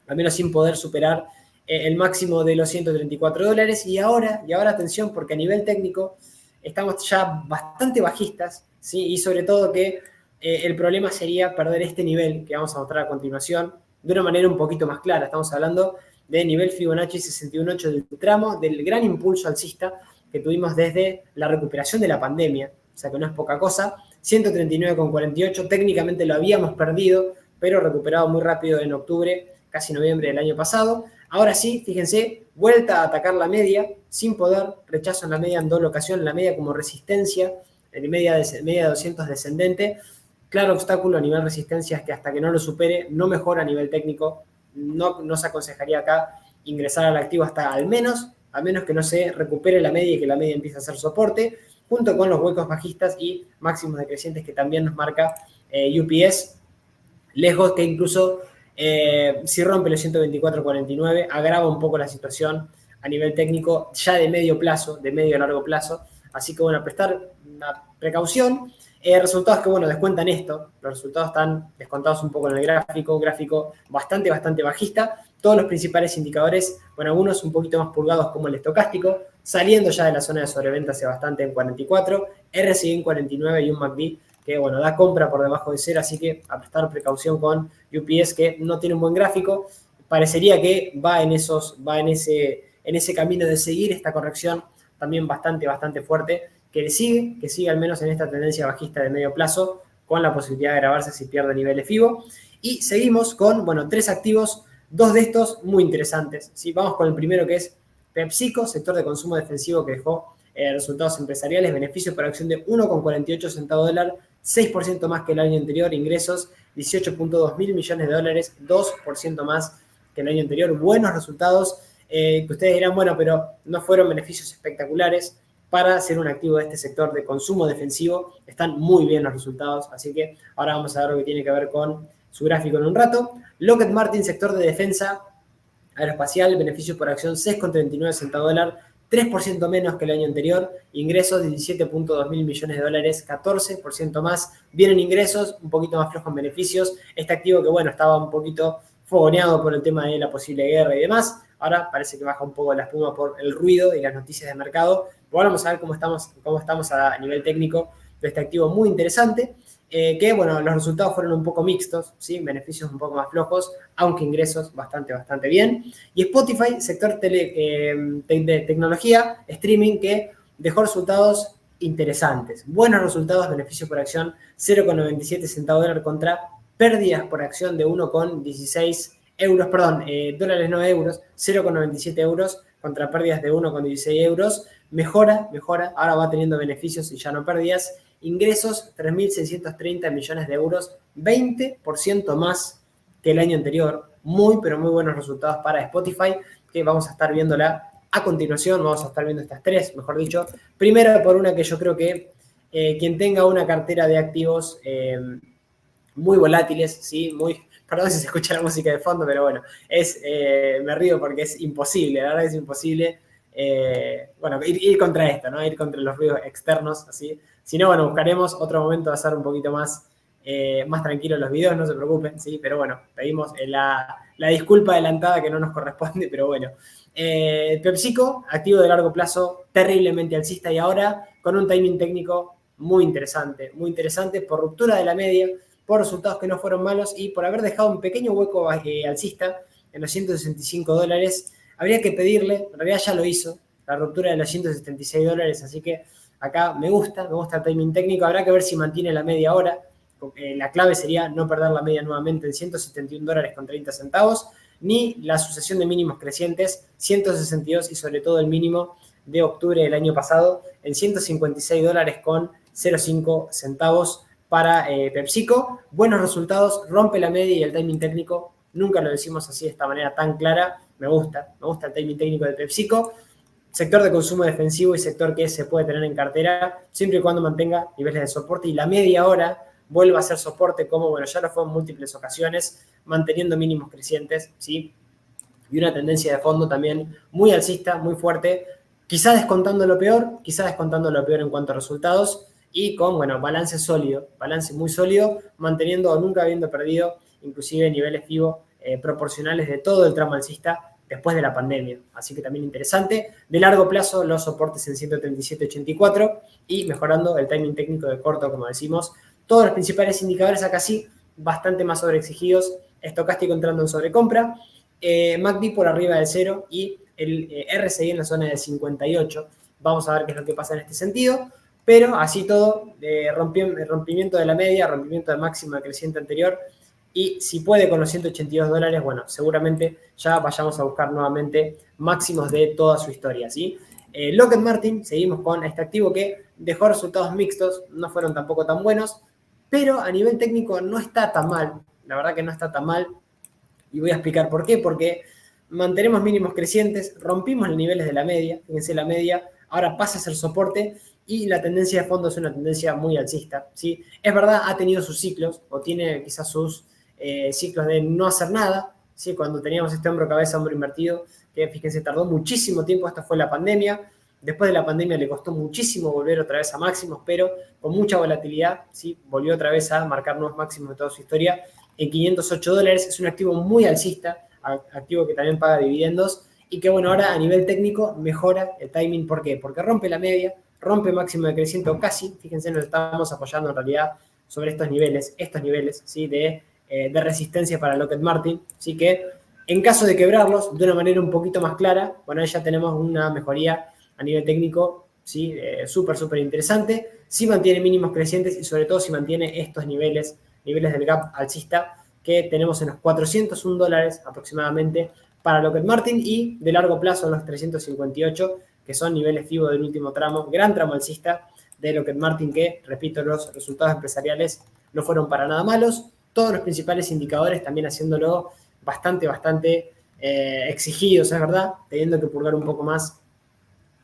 al menos sin poder superar el máximo de los 134 dólares. Y ahora atención, porque a nivel técnico estamos ya bastante bajistas, ¿sí? Y sobre todo que el problema sería perder este nivel que vamos a mostrar a continuación de una manera un poquito más clara. Estamos hablando de nivel Fibonacci 61.8 del tramo, del gran impulso alcista que tuvimos desde la recuperación de la pandemia, o sea que no es poca cosa. 139,48, técnicamente lo habíamos perdido, pero recuperado muy rápido en octubre, casi noviembre del año pasado. Ahora sí, fíjense, vuelta a atacar la media, sin poder, rechazo en la media en doble ocasión, la media como resistencia, media de 200 descendente. Claro obstáculo a nivel resistencia es que hasta que no lo supere, no mejora a nivel técnico, no se aconsejaría acá ingresar al activo hasta a menos que no se recupere la media y que la media empiece a hacer soporte, junto con los huecos bajistas y máximos decrecientes que también nos marca UPS, lejos que incluso si rompe los 124.49, agrava un poco la situación a nivel técnico ya de medio plazo, de medio a largo plazo. Así que bueno, prestar una precaución. Resultados que, bueno, descuentan esto. Los resultados están descontados un poco en el gráfico, un gráfico bastante bajista. Todos los principales indicadores, bueno, algunos un poquito más pulgados como el estocástico, saliendo ya de la zona de sobreventa hace bastante en 44, RSI en 49 y un MACD que, bueno, da compra por debajo de cero, así que a prestar precaución con UPS, que no tiene un buen gráfico. Parecería que va en ese camino de seguir esta corrección también bastante fuerte, que sigue al menos en esta tendencia bajista de medio plazo, con la posibilidad de grabarse si pierde niveles FIBO. Y seguimos con, bueno, 3 activos, 2 de estos muy interesantes. ¿Sí? Vamos con el primero, que es PepsiCo, sector de consumo defensivo que dejó resultados empresariales, beneficios por acción de 1,48 centavos de dólar, 6% más que el año anterior, ingresos 18.2 mil millones de dólares, 2% más que el año anterior, buenos resultados, que ustedes dirán, bueno, pero no fueron beneficios espectaculares para ser un activo de este sector de consumo defensivo, están muy bien los resultados, así que ahora vamos a ver lo que tiene que ver con su gráfico en un rato. Lockheed Martin, sector de defensa aeroespacial, beneficios por acción 6,39 centavos de dólar, 3% menos que el año anterior, ingresos 17.2 mil millones de dólares, 14% más, vienen ingresos, un poquito más flojos en beneficios, este activo que bueno, estaba un poquito fogoneado por el tema de la posible guerra y demás, ahora parece que baja un poco la espuma por el ruido y las noticias de mercado. Ahora vamos a ver cómo estamos a nivel técnico de este activo muy interesante, que bueno, los resultados fueron un poco mixtos, ¿sí? Beneficios un poco más flojos, aunque ingresos bastante bien. Y Spotify, sector de tecnología, streaming, que dejó resultados interesantes. Buenos resultados, beneficio por acción 0,97 centavos de dólar contra pérdidas por acción de 1,16 euros, perdón, dólares no euros, 0,97 euros contra pérdidas de 1,16 euros. Mejora, ahora va teniendo beneficios y ya no pérdidas. Ingresos 3.630 millones de euros, 20% más que el año anterior. Muy, pero muy buenos resultados para Spotify, que vamos a estar viéndola a continuación. Vamos a estar viendo estas tres, mejor dicho. Primero, por una que yo creo que quien tenga una cartera de activos muy volátiles, ¿sí? Perdón si se escucha la música de fondo, pero bueno, me río porque es imposible, la verdad es imposible. Bueno, ir contra esto, ¿no? Ir contra los ruidos externos, así. Si no, bueno, buscaremos otro momento de hacer un poquito más tranquilos los videos, no se preocupen, ¿sí? Pero bueno, pedimos la disculpa adelantada que no nos corresponde, pero bueno. PepsiCo, activo de largo plazo, terriblemente alcista y ahora con un timing técnico muy interesante por ruptura de la media, por resultados que no fueron malos y por haber dejado un pequeño hueco alcista en los 165 dólares. Habría que pedirle, en realidad ya lo hizo, la ruptura de los 176 dólares, así que acá me gusta el timing técnico. Habrá que ver si mantiene la media ahora. La clave sería no perder la media nuevamente en 171 dólares con 30 centavos, ni la sucesión de mínimos crecientes, 162 y sobre todo el mínimo de octubre del año pasado en 156 dólares con 0,5 centavos para PepsiCo. Buenos resultados, rompe la media y el timing técnico, nunca lo decimos así de esta manera tan clara. Me gusta el timing técnico de PepsiCo. Sector de consumo defensivo y sector que se puede tener en cartera siempre y cuando mantenga niveles de soporte y la media hora vuelva a ser soporte, como bueno, ya lo fue en múltiples ocasiones, manteniendo mínimos crecientes, ¿sí? Y una tendencia de fondo también muy alcista, muy fuerte, quizá descontando lo peor en cuanto a resultados y con, bueno, balance muy sólido, manteniendo o nunca habiendo perdido inclusive niveles FIBO proporcionales de todo el tramo alcista después de la pandemia. Así que también interesante. De largo plazo, los soportes en 137.84 y mejorando el timing técnico de corto, como decimos. Todos los principales indicadores acá sí, bastante más sobreexigidos. Estocástico entrando en sobrecompra. MACD por arriba del 0 y el RSI en la zona de 58. Vamos a ver qué es lo que pasa en este sentido. Pero así todo, rompimiento de la media, rompimiento del máximo creciente anterior. Y si puede con los 182 dólares, bueno, seguramente ya vayamos a buscar nuevamente máximos de toda su historia, ¿sí? Lockheed Martin, seguimos con este activo que dejó resultados mixtos, no fueron tampoco tan buenos, pero a nivel técnico no está tan mal, la verdad que no está tan mal, y voy a explicar por qué, porque mantenemos mínimos crecientes, rompimos los niveles de la media, fíjense la media, ahora pasa a ser soporte, y la tendencia de fondo es una tendencia muy alcista, ¿sí? Es verdad, ha tenido sus ciclos, o tiene quizás sus ciclos de no hacer nada, ¿sí? Cuando teníamos este hombro cabeza, hombro invertido, que fíjense, tardó muchísimo tiempo, esta fue la pandemia, después de la pandemia le costó muchísimo volver otra vez a máximos, pero con mucha volatilidad, ¿sí? Volvió otra vez a marcar nuevos máximos de toda su historia, en 508 dólares, es un activo muy alcista, activo que también paga dividendos, y que bueno, ahora a nivel técnico mejora el timing, ¿por qué? Porque rompe la media, rompe máximo de crecimiento casi, fíjense, nos estamos apoyando en realidad sobre estos niveles, ¿sí? de resistencia para Lockheed Martin, así que en caso de quebrarlos de una manera un poquito más clara, bueno, ahí ya tenemos una mejoría a nivel técnico, ¿sí? Súper interesante, si mantiene mínimos crecientes y sobre todo si mantiene estos niveles del gap alcista que tenemos en los 401 dólares aproximadamente para Lockheed Martin y de largo plazo en los 358, que son niveles FIBO del último tramo, gran tramo alcista de Lockheed Martin que, repito, los resultados empresariales no fueron para nada malos, todos los principales indicadores también haciéndolo bastante exigidos, es verdad, teniendo que purgar un poco más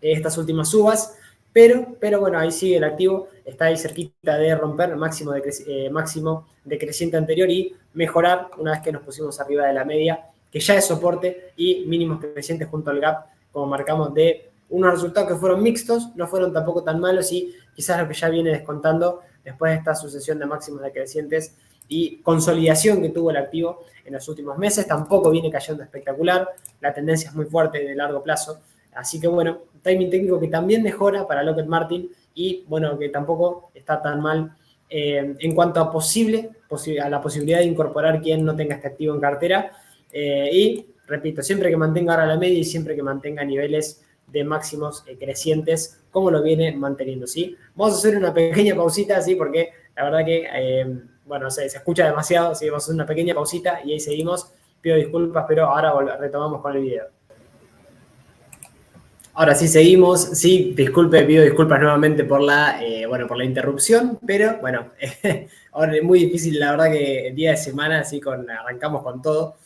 estas últimas subas, pero bueno, ahí sigue el activo, está ahí cerquita de romper el máximo de creciente anterior y mejorar una vez que nos pusimos arriba de la media, que ya es soporte y mínimos crecientes junto al gap, como marcamos, de unos resultados que fueron mixtos, no fueron tampoco tan malos y quizás lo que ya viene descontando después de esta sucesión de máximos decrecientes y consolidación que tuvo el activo en los últimos meses, tampoco viene cayendo espectacular, la tendencia es muy fuerte de largo plazo, así que bueno, timing técnico que también mejora para Lockheed Martin y bueno, que tampoco está tan mal en cuanto a a la posibilidad de incorporar quien no tenga este activo en cartera y repito, siempre que mantenga ahora la media y siempre que mantenga niveles de máximos crecientes, como lo viene manteniendo, ¿sí? Vamos a hacer una pequeña pausita, ¿sí? Porque la verdad que, bueno, se escucha demasiado, ¿sí? Vamos a hacer una pequeña pausita y ahí seguimos. Pido disculpas, pero ahora retomamos con el video. Ahora sí seguimos, sí, pido disculpas nuevamente por por la interrupción, pero bueno, ahora es muy difícil, la verdad que el día de semana, así arrancamos con todo.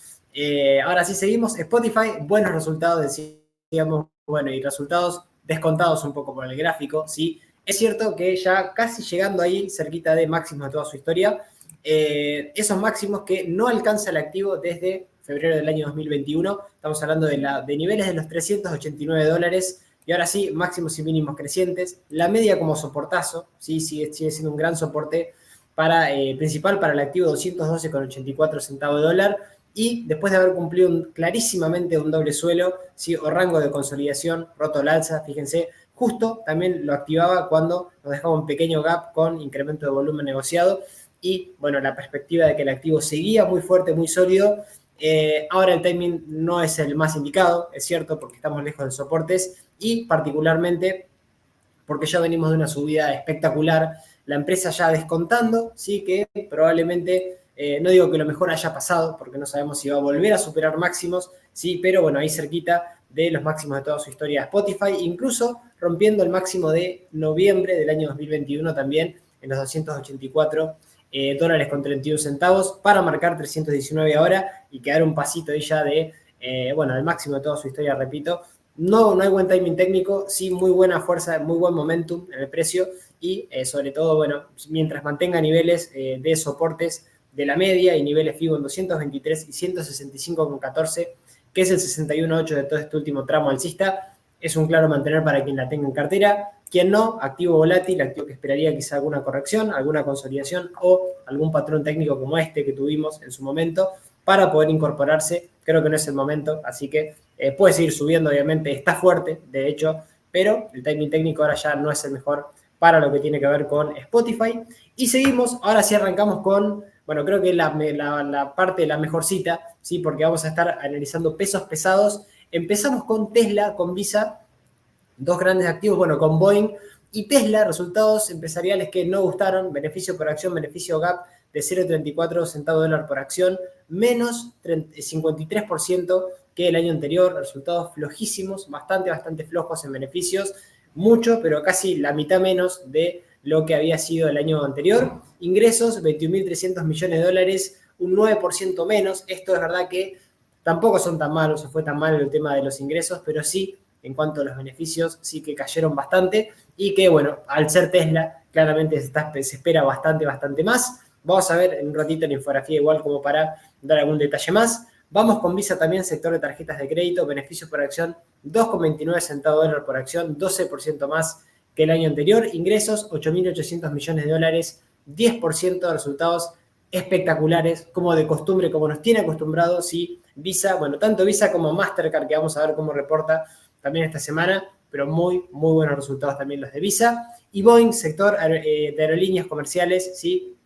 Ahora sí seguimos, Spotify, buenos resultados, decíamos, bueno, y resultados descontados un poco por el gráfico, ¿sí? Es cierto que ya casi llegando ahí, cerquita de máximos de toda su historia, esos máximos que no alcanza el activo desde febrero del año 2021, estamos hablando de niveles de los $389, y ahora sí, máximos y mínimos crecientes, la media como soportazo, ¿sí? Sigue siendo un gran soporte principal para el activo 212,84 centavos de dólar, y después de haber cumplido clarísimamente un doble suelo, ¿sí? O rango de consolidación, roto al alza, fíjense, justo también lo activaba cuando nos dejaba un pequeño gap con incremento de volumen negociado, y bueno, la perspectiva de que el activo seguía muy fuerte, muy sólido. Ahora el timing no es el más indicado, es cierto, porque estamos lejos de soportes y particularmente porque ya venimos de una subida espectacular, la empresa ya descontando, sí que probablemente, no digo que lo mejor haya pasado, porque no sabemos si va a volver a superar máximos, sí, pero bueno, ahí cerquita de los máximos de toda su historia Spotify, incluso rompiendo el máximo de noviembre del año 2021 también en los 284 dólares con 31 centavos para marcar 319 ahora y quedar un pasito ahí ya del máximo de toda su historia, repito. No hay buen timing técnico, sí muy buena fuerza, muy buen momentum en el precio y sobre todo, bueno, mientras mantenga niveles de soportes de la media y niveles FIBO en 223 y 165,14, que es el 61,8 de todo este último tramo alcista, es un claro mantener para quien la tenga en cartera. Quien no, activo volátil, activo que esperaría quizá alguna corrección, alguna consolidación o algún patrón técnico como este que tuvimos en su momento para poder incorporarse. Creo que no es el momento, así que puede seguir subiendo, obviamente, está fuerte, de hecho, pero el timing técnico ahora ya no es el mejor para lo que tiene que ver con Spotify. Y seguimos, ahora sí arrancamos con, bueno, creo que la parte, la mejor cita, ¿sí? Porque vamos a estar analizando pesos pesados. Empezamos con Tesla, con Visa, dos grandes activos, bueno, con Boeing y Tesla, resultados empresariales que no gustaron, beneficio por acción, beneficio gap de 0,34 centavos de dólar por acción, menos 53% que el año anterior, resultados flojísimos, bastante flojos en beneficios, mucho, pero casi la mitad menos de lo que había sido el año anterior. Ingresos, 21.300 millones de dólares, un 9% menos. Esto es verdad que tampoco son tan malos, o fue tan mal el tema de los ingresos, pero sí en cuanto a los beneficios, sí que cayeron bastante y que, bueno, al ser Tesla, claramente se espera bastante más. Vamos a ver en un ratito la infografía igual como para dar algún detalle más. Vamos con Visa también, sector de tarjetas de crédito, beneficios por acción, 2,29 centavos de dólar por acción, 12% más que el año anterior. Ingresos, 8.800 millones de dólares, 10% de resultados espectaculares, como de costumbre, como nos tiene acostumbrados, sí, Visa, bueno, tanto Visa como Mastercard, que vamos a ver cómo reporta también esta semana, pero muy buenos resultados también los de Visa. Y Boeing, sector de aerolíneas comerciales, ¿sí?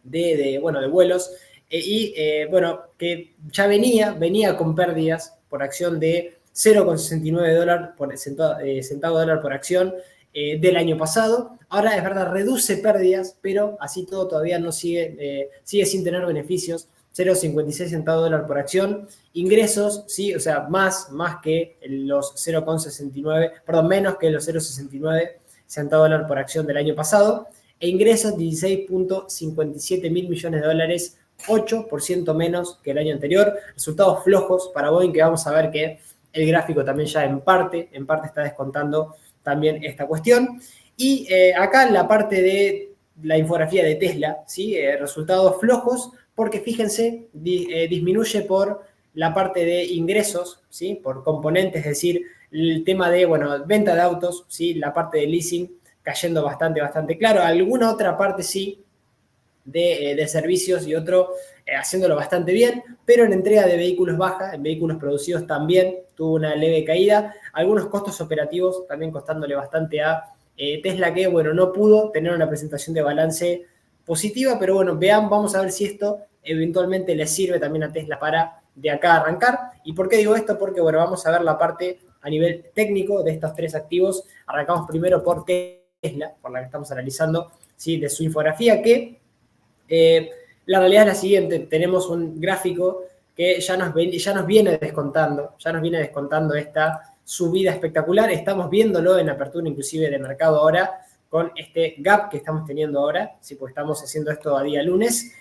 De vuelos, que ya venía con pérdidas por acción de 0,69 dólar por centavo de dólar por acción del año pasado. Ahora es verdad, reduce pérdidas, pero así todo todavía no sigue sin tener beneficios. 0,56 centavos de dólar por acción. Ingresos, sí, o sea, más que los 0,69, perdón, menos que los 0,69 centavos de dólar por acción del año pasado. E ingresos 16.57 mil millones de dólares, 8% menos que el año anterior. Resultados flojos para Boeing, que vamos a ver que el gráfico también ya en parte está descontando también esta cuestión. Y acá en la parte de la infografía de Tesla, ¿sí? Resultados flojos, porque fíjense, disminuye por la parte de ingresos, ¿sí? Por componentes, es decir, el tema de, bueno, venta de autos, ¿sí? La parte de leasing cayendo bastante claro. Alguna otra parte sí de servicios y otro haciéndolo bastante bien, pero en entrega de vehículos baja, en vehículos producidos también tuvo una leve caída. Algunos costos operativos también costándole bastante a Tesla, que, bueno, no pudo tener una presentación de balance positiva, pero bueno, vamos a ver si esto eventualmente le sirve también a Tesla para de acá arrancar. ¿Y por qué digo esto? Porque, bueno, vamos a ver la parte a nivel técnico de estos tres activos. Arrancamos primero por Tesla, por la que estamos analizando, ¿sí? De su infografía, que la realidad es la siguiente: tenemos un gráfico que ya nos viene descontando esta subida espectacular. Estamos viéndolo en apertura inclusive de mercado ahora con este gap que estamos teniendo ahora, ¿sí? Pues estamos haciendo esto a día lunes,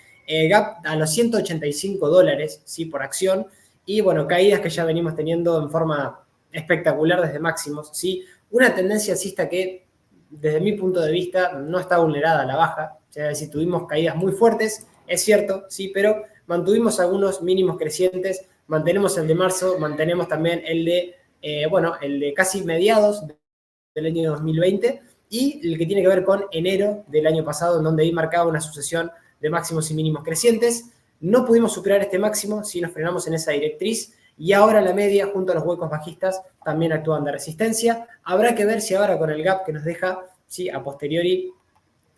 gap a los $185, ¿sí? Por acción, y bueno, caídas que ya venimos teniendo en forma espectacular desde máximos, ¿sí? Una tendencia alcista que desde mi punto de vista no está vulnerada a la baja. O sea, si tuvimos caídas muy fuertes, es cierto, sí, pero mantuvimos algunos mínimos crecientes, mantenemos el de marzo, mantenemos también el de casi mediados del año 2020 y el que tiene que ver con enero del año pasado, en donde ahí marcaba una sucesión de máximos y mínimos crecientes. No pudimos superar este máximo, sí nos frenamos en esa directriz, y ahora la media junto a los huecos bajistas también actúan de resistencia. Habrá que ver si ahora con el gap que nos deja, ¿sí? A posteriori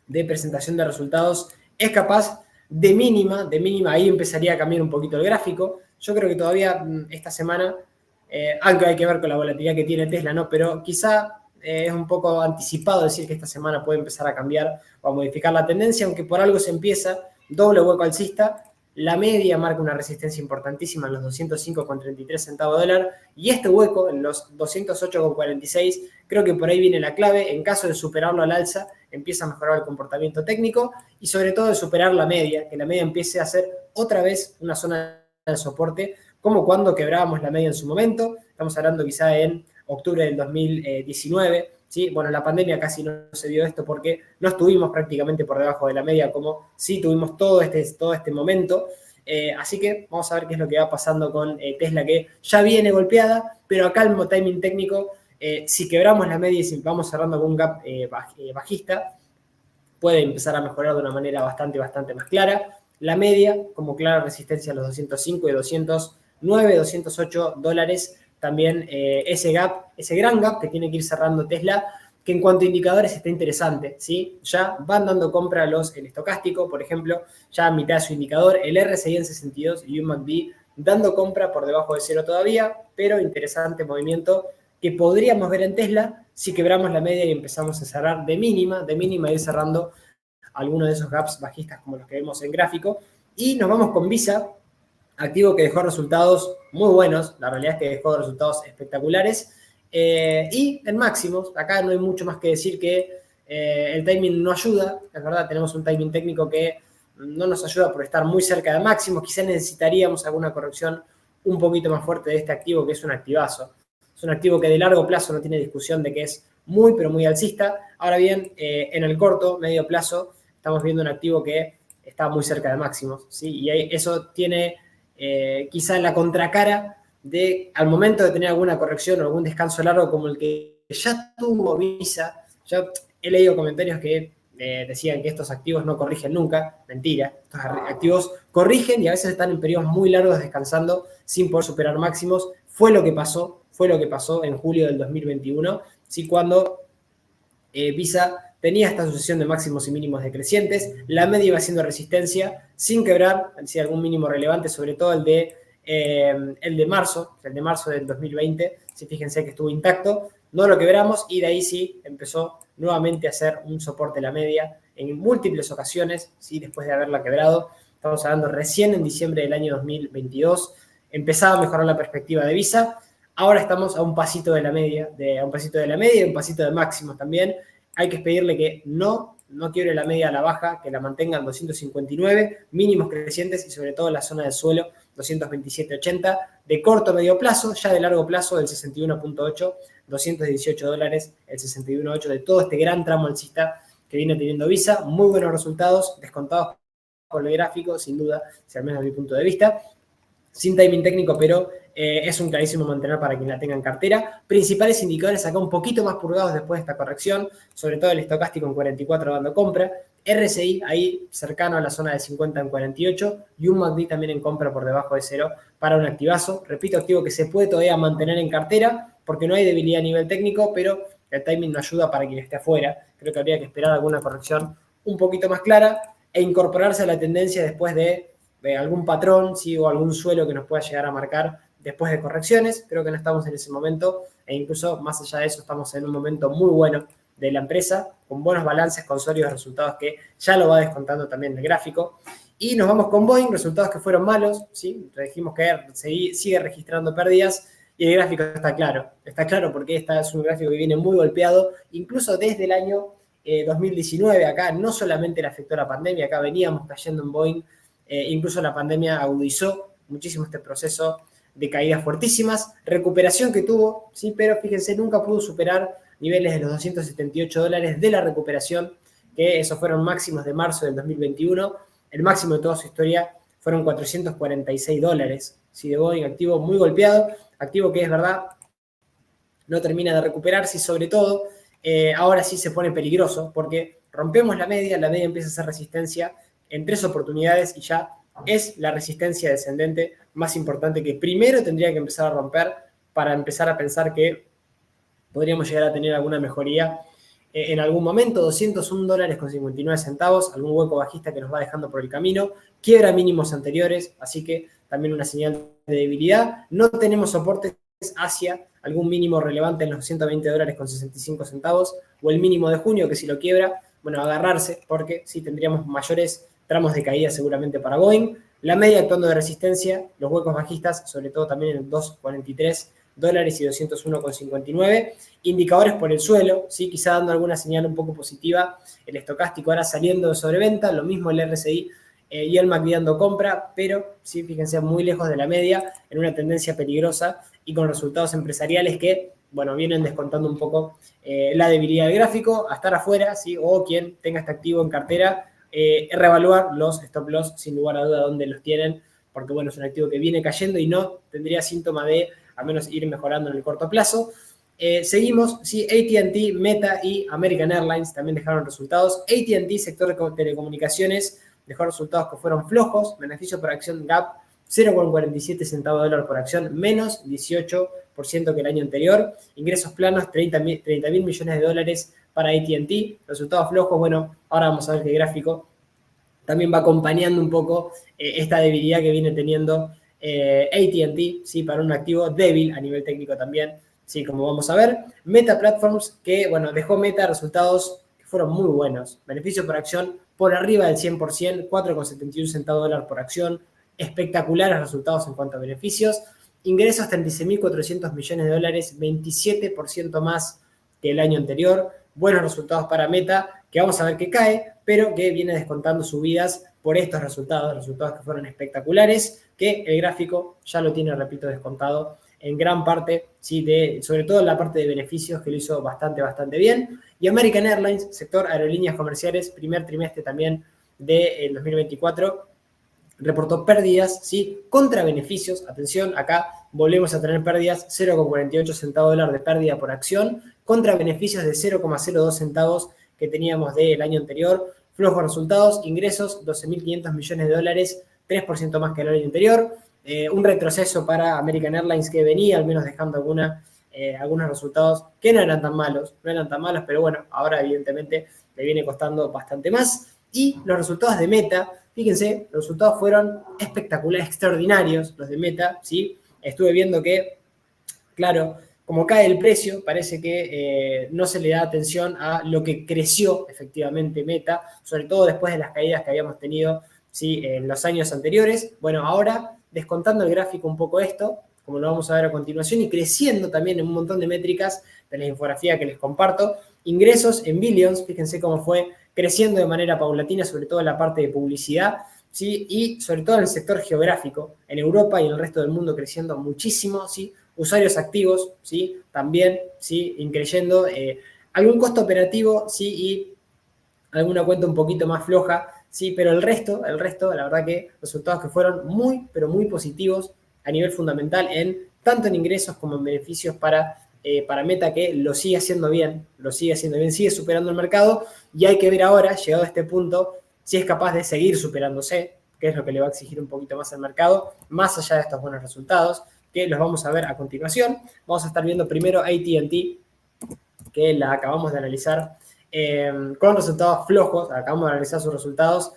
de presentación de resultados, es capaz de mínima, ahí empezaría a cambiar un poquito el gráfico. Yo creo que todavía esta semana, aunque hay que ver con la volatilidad que tiene Tesla, ¿no? Pero quizá es un poco anticipado decir que esta semana puede empezar a cambiar o a modificar la tendencia, aunque por algo se empieza, doble hueco alcista. La media marca una resistencia importantísima en los 205,33 centavos de dólar, y este hueco en los 208,46, creo que por ahí viene la clave. En caso de superarlo al alza, empieza a mejorar el comportamiento técnico y sobre todo de superar la media, que la media empiece a ser otra vez una zona de soporte, como cuando quebrábamos la media en su momento. Estamos hablando quizá en octubre del 2019, ¿sí? Bueno, la pandemia casi no se vio esto porque no estuvimos prácticamente por debajo de la media, como sí tuvimos todo este momento. Así que vamos a ver qué es lo que va pasando con Tesla, que ya viene golpeada, pero acá el timing técnico, si quebramos la media y si vamos cerrando con un gap bajista, puede empezar a mejorar de una manera bastante más clara. La media, como clara resistencia a los 205 y 209, 208 dólares. También ese gran gap que tiene que ir cerrando Tesla, que en cuanto a indicadores está interesante, ¿sí? Ya van dando compra el estocástico, por ejemplo, ya a mitad de su indicador, el RSI en 62 y un MACD dando compra por debajo de cero todavía, pero interesante movimiento que podríamos ver en Tesla si quebramos la media y empezamos a cerrar de mínima ir cerrando alguno de esos gaps bajistas como los que vemos en gráfico. Y nos vamos con Visa, activo que dejó resultados muy buenos. La realidad es que dejó resultados espectaculares. Y en máximos, acá no hay mucho más que decir que el timing no ayuda. Es verdad, tenemos un timing técnico que no nos ayuda por estar muy cerca de máximos. Quizás necesitaríamos alguna corrección un poquito más fuerte de este activo, que es un activazo. Es un activo que de largo plazo no tiene discusión de que es muy, pero muy alcista. Ahora bien, en el corto, medio plazo, estamos viendo un activo que está muy cerca de máximos, ¿sí? Y eso tiene quizá la contracara de, al momento de tener alguna corrección o algún descanso largo como el que ya tuvo Visa. Ya he leído comentarios que decían que estos activos no corrigen nunca. Mentira, estos activos corrigen y a veces están en periodos muy largos descansando sin poder superar máximos. Fue lo que pasó en julio del 2021, ¿sí? Cuando Visa tenía esta sucesión de máximos y mínimos decrecientes, la media iba haciendo resistencia sin quebrar, decía algún mínimo relevante, sobre todo el de marzo del 2020, si fíjense que estuvo intacto, no lo quebramos y de ahí sí empezó nuevamente a hacer un soporte la media en múltiples ocasiones, ¿sí? Después de haberla quebrado. Estamos hablando recién en diciembre del año 2022, empezaba a mejorar la perspectiva de Visa. Ahora estamos a un pasito de la media, y un pasito de máximos también. Hay que pedirle que no quiebre la media a la baja, que la mantenga en 259, mínimos crecientes y sobre todo en la zona del suelo, 227.80, de corto a medio plazo, ya de largo plazo del 61.8, 218 dólares, el 61.8 de todo este gran tramo alcista que viene teniendo Visa. Muy buenos resultados, descontados por el gráfico, sin duda, si al menos desde mi punto de vista. Sin timing técnico, pero es un clarísimo mantener para quien la tenga en cartera. Principales indicadores acá un poquito más purgados después de esta corrección, sobre todo el estocástico en 44 dando compra, RSI ahí cercano a la zona de 50 en 48 y un MACD también en compra por debajo de cero para un activazo. Repito, activo que se puede todavía mantener en cartera porque no hay debilidad a nivel técnico, pero el timing no ayuda para quien esté afuera. Creo que habría que esperar alguna corrección un poquito más clara e incorporarse a la tendencia después de algún patrón, ¿sí? O algún suelo que nos pueda llegar a marcar después de correcciones. Creo que no estamos en ese momento e incluso más allá de eso estamos en un momento muy bueno de la empresa, con buenos balances, con sólidos resultados que ya lo va descontando también el gráfico. Y nos vamos con Boeing, resultados que fueron malos, ¿sí? Dijimos que sigue registrando pérdidas y el gráfico está claro porque este es un gráfico que viene muy golpeado, incluso desde el año 2019, acá no solamente le afectó la pandemia, acá veníamos cayendo en Boeing, incluso la pandemia agudizó muchísimo este proceso de caídas fuertísimas, recuperación que tuvo, ¿sí? Pero fíjense, nunca pudo superar niveles de los $278 de la recuperación, que esos fueron máximos de marzo del 2021, el máximo de toda su historia fueron $446, ¿sí? De Boeing, activo muy golpeado, activo que es verdad, no termina de recuperarse y sobre todo, ahora sí se pone peligroso, porque rompemos la media empieza a hacer resistencia en 3 oportunidades y ya es la resistencia descendente más importante que primero tendría que empezar a romper para empezar a pensar que podríamos llegar a tener alguna mejoría en algún momento. $201,59, algún hueco bajista que nos va dejando por el camino, quiebra mínimos anteriores, así que también una señal de debilidad. No tenemos soportes hacia algún mínimo relevante en los $120,65 o el mínimo de junio, que si lo quiebra, bueno, agarrarse, porque sí tendríamos mayores tramos de caída seguramente para Boeing. La media actuando de resistencia, los huecos bajistas, sobre todo también en $243 y 201,59. Indicadores por el suelo, ¿sí? Quizá dando alguna señal un poco positiva. El estocástico ahora saliendo de sobreventa, lo mismo el RSI y el MACD dando compra, pero sí, fíjense, muy lejos de la media, en una tendencia peligrosa y con resultados empresariales que, bueno, vienen descontando un poco la debilidad del gráfico, a estar afuera, ¿sí? O quien tenga este activo en cartera, reevaluar los stop loss, sin lugar a duda, donde los tienen, porque, bueno, es un activo que viene cayendo y no tendría síntoma de al menos ir mejorando en el corto plazo. Seguimos, sí, AT&T, Meta y American Airlines también dejaron resultados. AT&T, sector de telecomunicaciones, dejó resultados que fueron flojos, beneficio por acción gap 0,47 centavos de dólar por acción, menos 18% que el año anterior. Ingresos planos, 30 mil millones de dólares para AT&T. Resultados flojos, bueno, ahora vamos a ver que el gráfico también va acompañando un poco esta debilidad que viene teniendo AT&T, ¿sí? Para un activo débil a nivel técnico también, ¿sí? Como vamos a ver. Meta Platforms, que, bueno, dejó Meta resultados que fueron muy buenos. Beneficio por acción por arriba del 100%, 4,71 centavos de dólar por acción. Espectaculares resultados en cuanto a beneficios. Ingresos, 36.400 millones de dólares, 27% más que el año anterior. Buenos resultados para Meta, que vamos a ver que cae, pero que viene descontando subidas por estos resultados que fueron espectaculares, que el gráfico ya lo tiene, repito, descontado en gran parte, ¿sí? Sobre todo en la parte de beneficios, que lo hizo bastante bien. Y American Airlines, sector aerolíneas comerciales, primer trimestre también del 2024, reportó pérdidas, ¿sí? Contra beneficios. Atención, acá volvemos a tener pérdidas, 0,48 centavos de dólar de pérdida por acción, contra beneficios de 0,02 centavos que teníamos del año anterior. Flojos resultados, ingresos, 12.500 millones de dólares, 3% más que el año anterior. Un retroceso para American Airlines que venía al menos dejando algunos resultados que no eran tan malos, pero bueno, ahora evidentemente le viene costando bastante más. Y los resultados de Meta, fíjense, los resultados fueron espectaculares, extraordinarios los de Meta, ¿sí? Estuve viendo que, claro, como cae el precio, parece que no se le da atención a lo que creció efectivamente Meta, sobre todo después de las caídas que habíamos tenido, ¿sí? En los años anteriores. Bueno, ahora, descontando el gráfico un poco esto, como lo vamos a ver a continuación, y creciendo también en un montón de métricas de la infografía que les comparto. Ingresos en billions, fíjense cómo fue creciendo de manera paulatina, sobre todo en la parte de publicidad, ¿sí? Y sobre todo en el sector geográfico, en Europa y en el resto del mundo creciendo muchísimo, ¿sí? Usuarios activos, ¿sí? También, ¿sí? Increyendo algún costo operativo, ¿sí? Y alguna cuenta un poquito más floja, ¿sí? Pero el resto, la verdad que resultados que fueron muy, pero muy positivos a nivel fundamental tanto en ingresos como en beneficios para Meta, que lo sigue haciendo bien, sigue superando el mercado y hay que ver ahora, llegado a este punto, si es capaz de seguir superándose, que es lo que le va a exigir un poquito más al mercado, más allá de estos buenos resultados, que los vamos a ver a continuación. Vamos a estar viendo primero AT&T, que la acabamos de analizar, con resultados flojos, acabamos de analizar sus resultados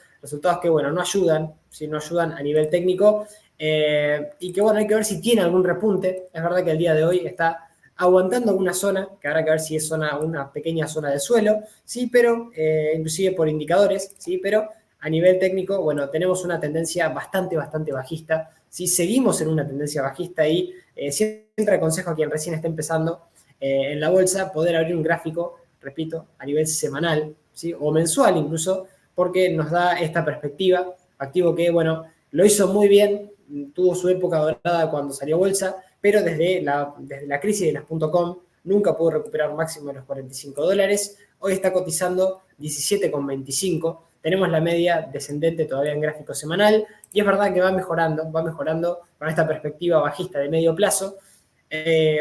que, bueno, no ayudan, ¿sí? No ayudan a nivel técnico, y que, bueno, hay que ver si tiene algún repunte. Es verdad que el día de hoy está aguantando una zona, que habrá que ver si es una pequeña zona de suelo, sí, pero inclusive por indicadores, sí, pero a nivel técnico, bueno, tenemos una tendencia bastante bajista, sí, seguimos en una tendencia bajista y siempre aconsejo a quien recién está empezando en la bolsa poder abrir un gráfico, repito, a nivel semanal, ¿sí? O mensual incluso, porque nos da esta perspectiva, activo que, bueno, lo hizo muy bien, tuvo su época dorada cuando salió bolsa, pero desde la crisis de las .com nunca pudo recuperar máximo de los $45. Hoy está cotizando 17,25. Tenemos la media descendente todavía en gráfico semanal y es verdad que va mejorando con esta perspectiva bajista de medio plazo.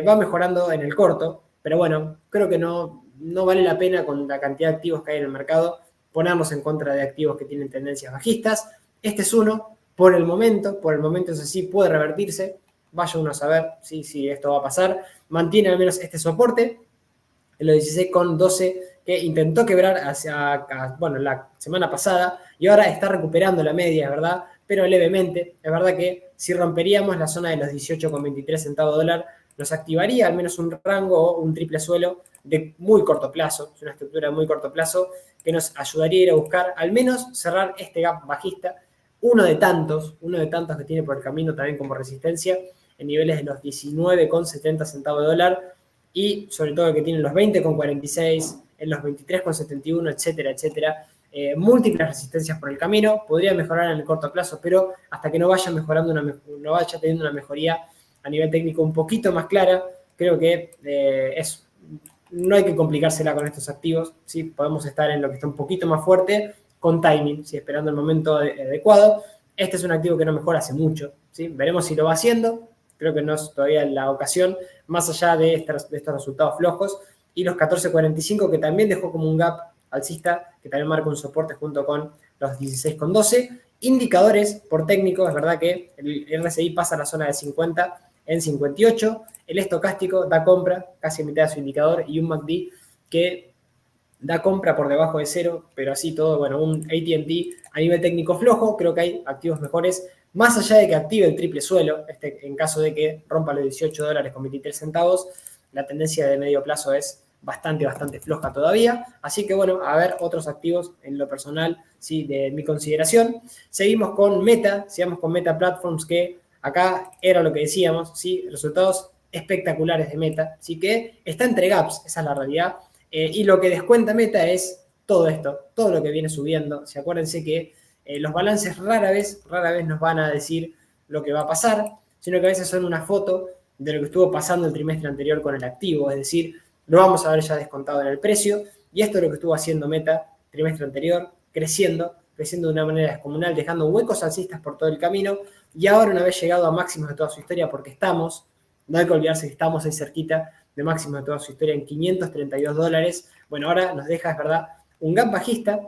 Va mejorando en el corto, pero bueno, creo que no vale la pena con la cantidad de activos que hay en el mercado ponernos en contra de activos que tienen tendencias bajistas. Este es uno, por el momento eso sí puede revertirse, vaya uno a saber si esto va a pasar. Mantiene al menos este soporte, en los 16,12, que intentó quebrar la semana pasada y ahora está recuperando la media, ¿verdad? Pero levemente. Es verdad que si romperíamos la zona de los 18,23 centavos de dólar, nos activaría al menos un rango o un triple suelo de muy corto plazo, es una estructura de muy corto plazo que nos ayudaría a ir a buscar al menos cerrar este gap bajista, uno de tantos que tiene por el camino también como resistencia, en niveles de los 19,70 centavos de dólar, y sobre todo que tienen los 20,46, en los 23,71, etcétera, etcétera. Múltiples resistencias por el camino, podría mejorar en el corto plazo, pero hasta que no vaya mejorando, no vaya teniendo una mejoría a nivel técnico un poquito más clara, creo que no hay que complicársela con estos activos, ¿sí? Podemos estar en lo que está un poquito más fuerte, con timing, ¿sí? Esperando el momento adecuado. Este es un activo que no mejora hace mucho, ¿sí? Veremos si lo va haciendo, creo que no es todavía la ocasión, más allá de estos resultados flojos, y los 14,45 que también dejó como un gap alcista, que también marca un soporte junto con los 16,12. Indicadores por técnico, es verdad que el RSI pasa a la zona de 50 en 58, el estocástico da compra, casi a mitad de su indicador, y un MACD que da compra por debajo de cero, pero así todo, bueno, un AT&T a nivel técnico flojo, creo que hay activos mejores, más allá de que active el triple suelo, en caso de que rompa los $18,23, la tendencia de medio plazo es bastante floja todavía, así que bueno, a ver otros activos en lo personal, sí, de mi consideración. Sigamos con Meta Platforms, que acá era lo que decíamos, sí, resultados espectaculares de Meta, sí, que está entre gaps, esa es la realidad. Y lo que descuenta Meta es todo esto, todo lo que viene subiendo. Si acuérdense que los balances rara vez nos van a decir lo que va a pasar, sino que a veces son una foto de lo que estuvo pasando el trimestre anterior con el activo, es decir, lo vamos a ver ya descontado en el precio, y esto es lo que estuvo haciendo Meta trimestre anterior, creciendo de una manera descomunal, dejando huecos alcistas por todo el camino, y ahora una vez llegado a máximos de toda su historia, porque no hay que olvidarse que estamos ahí cerquita de máximo de toda su historia en $532. Bueno, ahora nos deja, es verdad, un gap bajista,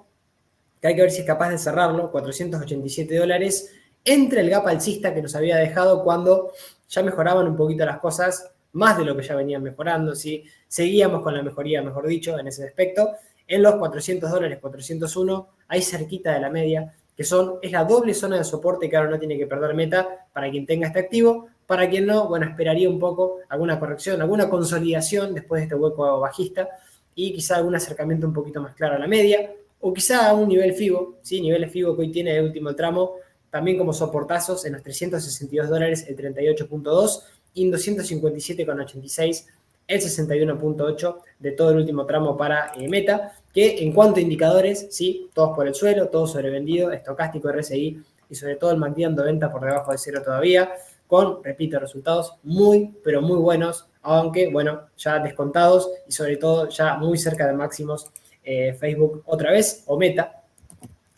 que hay que ver si es capaz de cerrarlo, $487, entre el gap alcista que nos había dejado cuando ya mejoraban un poquito las cosas, más de lo que ya venían mejorando, ¿sí? Seguíamos con la mejoría, mejor dicho, en ese aspecto, en los $400, 401, ahí cerquita de la media, que es la doble zona de soporte que ahora no tiene que perder Meta para quien tenga este activo. Para quien no, bueno, esperaría un poco alguna corrección, alguna consolidación después de este hueco bajista y quizá algún acercamiento un poquito más claro a la media, o quizá a un nivel FIBO, ¿sí? Niveles FIBO que hoy tiene el último tramo, también como soportazos en los $362, el 38,2, y en 257,86, el 61,8 de todo el último tramo para Meta, que en cuanto a indicadores, sí, todos por el suelo, todo sobrevendido, estocástico, RSI y sobre todo el MACD dando venta por debajo de cero todavía, con, repito, resultados muy, pero muy buenos, aunque, bueno, ya descontados y sobre todo ya muy cerca de máximos. Facebook otra vez, o Meta,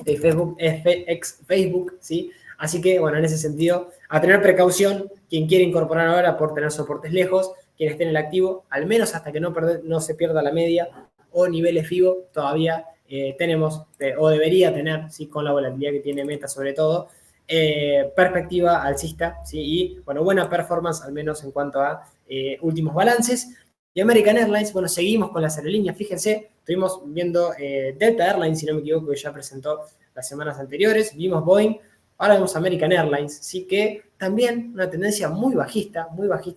Facebook, ¿sí? Así que, bueno, en ese sentido, a tener precaución, quien quiere incorporar ahora por tener soportes lejos, quien esté en el activo, al menos hasta que no se pierda la media o niveles FIBO, todavía tenemos, o debería tener, ¿sí? Con la volatilidad que tiene Meta sobre todo, perspectiva alcista, ¿sí? Y, bueno, buena performance, al menos en cuanto a últimos balances. Y American Airlines, bueno, seguimos con las aerolíneas, fíjense, estuvimos viendo Delta Airlines, si no me equivoco, que ya presentó las semanas anteriores, vimos Boeing, ahora vemos American Airlines, sí que también una tendencia muy bajista,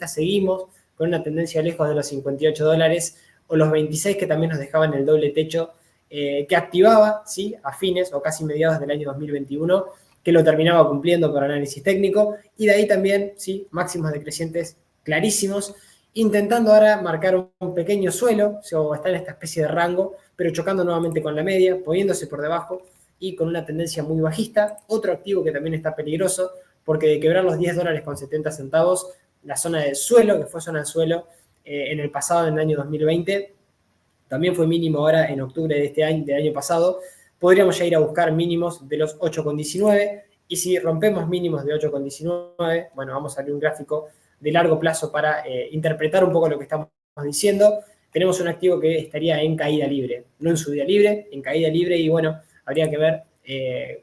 seguimos con una tendencia lejos de los $58 o los 26 que también nos dejaban el doble techo que activaba, ¿sí? A fines o casi mediados del año 2021, que lo terminaba cumpliendo por análisis técnico, y de ahí también, ¿sí? Máximos decrecientes clarísimos, intentando ahora marcar un pequeño suelo, o está en esta especie de rango, pero chocando nuevamente con la media, poniéndose por debajo y con una tendencia muy bajista. Otro activo que también está peligroso, porque de quebrar los $10 con 70 centavos, la zona del suelo, que fue zona del suelo en el pasado, en el año 2020, también fue mínimo ahora en octubre de este año, del año pasado, podríamos ya ir a buscar mínimos de los 8,19, y si rompemos mínimos de 8,19, bueno, vamos a ver un gráfico de largo plazo para interpretar un poco lo que estamos diciendo. Tenemos un activo que estaría en caída libre, no en subida libre, en caída libre, y bueno, habría que ver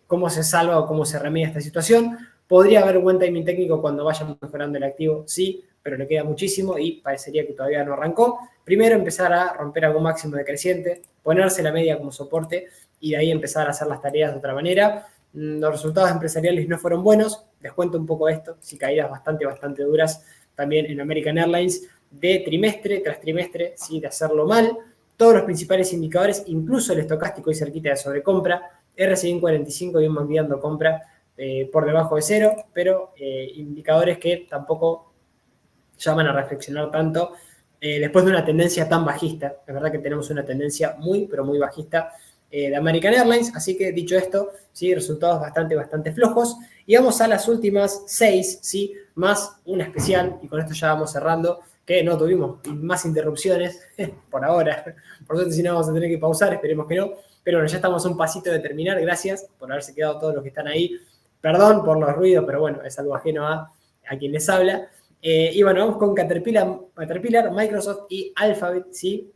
cómo se salva o cómo se remedia esta situación. Podría haber buen timing técnico cuando vaya mejorando el activo, sí, pero le queda muchísimo y parecería que todavía no arrancó. Primero empezar a romper algún máximo decreciente, ponerse la media como soporte y de ahí empezar a hacer las tareas de otra manera. Los resultados empresariales no fueron buenos, les cuento un poco esto, sí, caídas bastante duras también en American Airlines de trimestre tras trimestre, sí, de hacerlo mal. Todos los principales indicadores, incluso el estocástico y cerquita de sobrecompra, RSI en 45 y un enviando compra por debajo de cero, pero indicadores que tampoco llaman a reflexionar tanto después de una tendencia tan bajista. Es verdad que tenemos una tendencia muy, pero muy bajista de American Airlines, así que dicho esto, sí, resultados bastante flojos. Y vamos a las últimas 6, ¿sí? Más una especial, y con esto ya vamos cerrando, que no tuvimos más interrupciones por ahora. Por suerte, si no, vamos a tener que pausar, esperemos que no. Pero bueno, ya estamos a un pasito de terminar. Gracias por haberse quedado todos los que están ahí. Perdón por los ruidos, pero bueno, es algo ajeno a quien les habla. Y bueno, vamos con Caterpillar, Microsoft y Alphabet, ¿sí?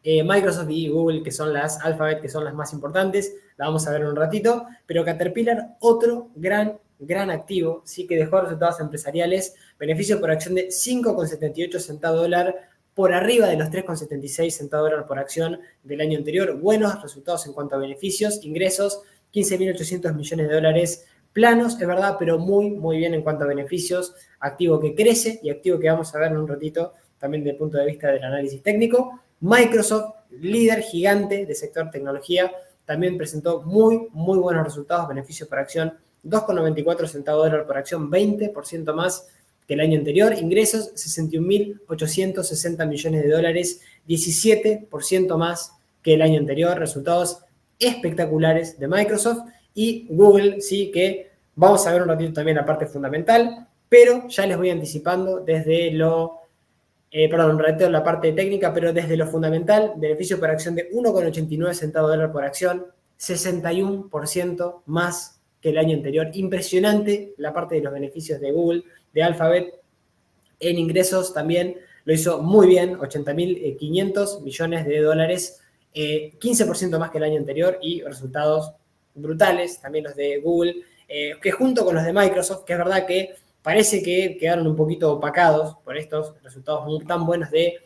Microsoft y Google, que son las Alphabet, que son las más importantes, la vamos a ver en un ratito, pero Caterpillar, otro gran activo, sí, que dejó resultados empresariales, beneficio por acción de 5,78 centavos dólar, por arriba de los 3,76 centavos dólar por acción del año anterior. Buenos resultados en cuanto a beneficios, ingresos, 15.800 millones de dólares planos, es verdad, pero muy bien en cuanto a beneficios, activo que crece y activo que vamos a ver en un ratito también desde el punto de vista del análisis técnico. Microsoft, líder gigante del sector tecnología, también presentó muy buenos resultados, beneficios por acción, 2,94 centavos de dólar por acción, 20% más que el año anterior. Ingresos, 61.860 millones de dólares, 17% más que el año anterior. Resultados espectaculares de Microsoft. Y Google, sí, que vamos a ver un ratito también la parte fundamental, pero ya les voy anticipando desde un ratito en la parte técnica, pero desde lo fundamental, beneficio por acción de 1,89 centavos de dólar por acción, 61% más que el año anterior. Impresionante la parte de los beneficios de Google, de Alphabet. En ingresos también lo hizo muy bien, 80.500 millones de dólares, 15% más que el año anterior, y resultados brutales también los de Google, que junto con los de Microsoft, que es verdad que parece que quedaron un poquito opacados por estos resultados tan buenos de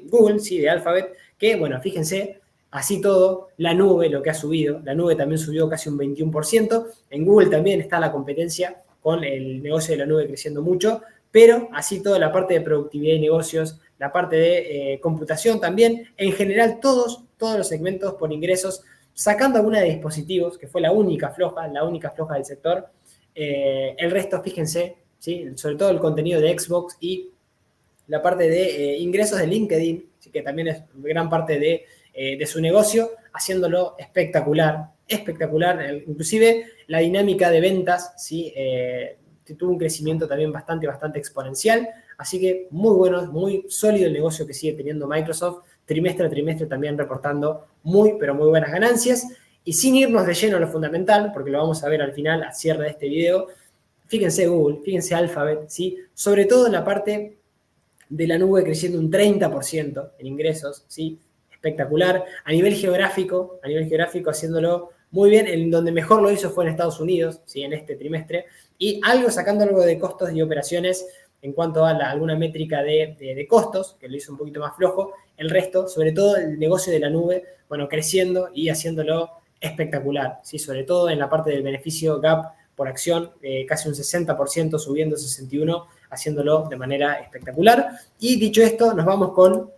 Google, sí, de Alphabet, que bueno, fíjense, así todo, la nube, lo que ha subido, la nube también subió casi un 21%, en Google también está la competencia con el negocio de la nube creciendo mucho, pero así toda la parte de productividad y negocios, la parte de computación también, en general todos los segmentos por ingresos, sacando alguna de dispositivos, que fue la única floja del sector. El resto, fíjense, ¿sí? Sobre todo el contenido de Xbox y la parte de ingresos de LinkedIn, ¿sí? Que también es gran parte de su negocio, haciéndolo espectacular. Inclusive la dinámica de ventas, ¿sí? Tuvo un crecimiento también bastante exponencial, así que muy bueno, muy sólido el negocio que sigue teniendo Microsoft, trimestre a trimestre también reportando muy buenas ganancias. Y sin irnos de lleno a lo fundamental, porque lo vamos a ver al final, a cierre de este video, fíjense Google, fíjense Alphabet, ¿sí? Sobre todo en la parte de la nube creciendo un 30% en ingresos, ¿sí? Espectacular. A nivel geográfico haciéndolo muy bien. En donde mejor lo hizo fue en Estados Unidos, ¿sí? En este trimestre. Y sacando algo de costos y operaciones en cuanto a alguna métrica de costos, que lo hizo un poquito más flojo. El resto, sobre todo el negocio de la nube, bueno, creciendo y haciéndolo espectacular, ¿sí? Sobre todo en la parte del beneficio gap por acción, casi un 60%, subiendo 61%, haciéndolo de manera espectacular. Y dicho esto, nos vamos con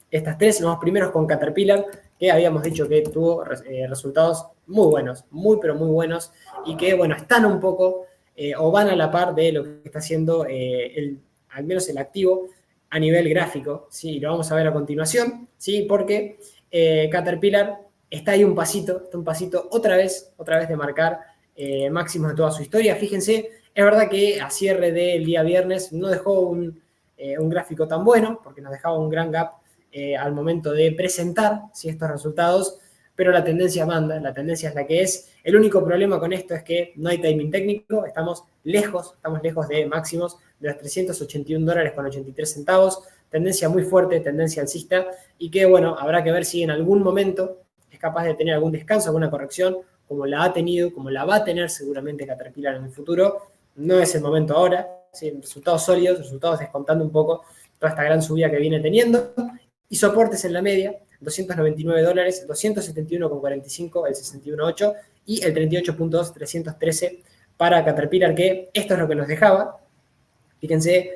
estas tres. Nos vamos primeros con Caterpillar, que habíamos dicho que tuvo resultados muy buenos, muy pero muy buenos, y que, bueno, están un poco o van a la par de lo que está haciendo al menos el activo a nivel gráfico, ¿sí? Lo vamos a ver a continuación, ¿sí? Porque Caterpillar está ahí un pasito otra vez de marcar máximos de toda su historia. Fíjense, es verdad que a cierre del día viernes no dejó un gráfico tan bueno, porque nos dejaba un gran gap al momento de presentar, ¿sí? Estos resultados, pero la tendencia manda, la tendencia es la que es. El único problema con esto es que no hay timing técnico, estamos lejos de máximos de los $381.83, tendencia muy fuerte, tendencia alcista, y que, bueno, habrá que ver si en algún momento es capaz de tener algún descanso, alguna corrección, como la ha tenido, como la va a tener seguramente Caterpillar en el futuro. No es el momento ahora, ¿sí? Resultados sólidos, resultados descontando un poco toda esta gran subida que viene teniendo, y soportes en la media, $299, 271,45, el 61.8 y el 38.2, 313 para Caterpillar, que esto es lo que nos dejaba. Fíjense,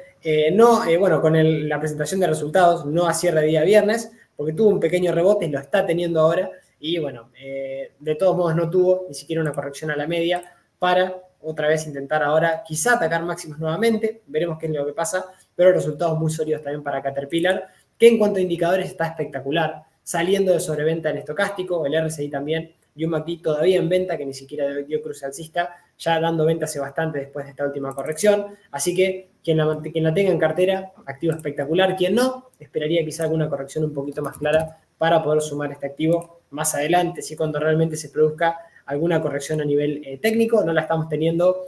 bueno, con la presentación de resultados, no a cierre de día viernes, porque tuvo un pequeño rebote y lo está teniendo ahora, y bueno, de todos modos no tuvo ni siquiera una corrección a la media para otra vez intentar ahora quizá atacar máximos nuevamente, veremos qué es lo que pasa, pero resultados muy sólidos también para Caterpillar, que en cuanto a indicadores está espectacular, saliendo de sobreventa en estocástico, el RSI también, y un MACD todavía en venta, que ni siquiera dio cruce alcista, ya dando venta hace bastante después de esta última corrección. Así que quien la tenga en cartera, activo espectacular. Quien no, esperaría quizá alguna corrección un poquito más clara para poder sumar este activo más adelante, ¿sí? Cuando realmente se produzca alguna corrección a nivel técnico. No la estamos teniendo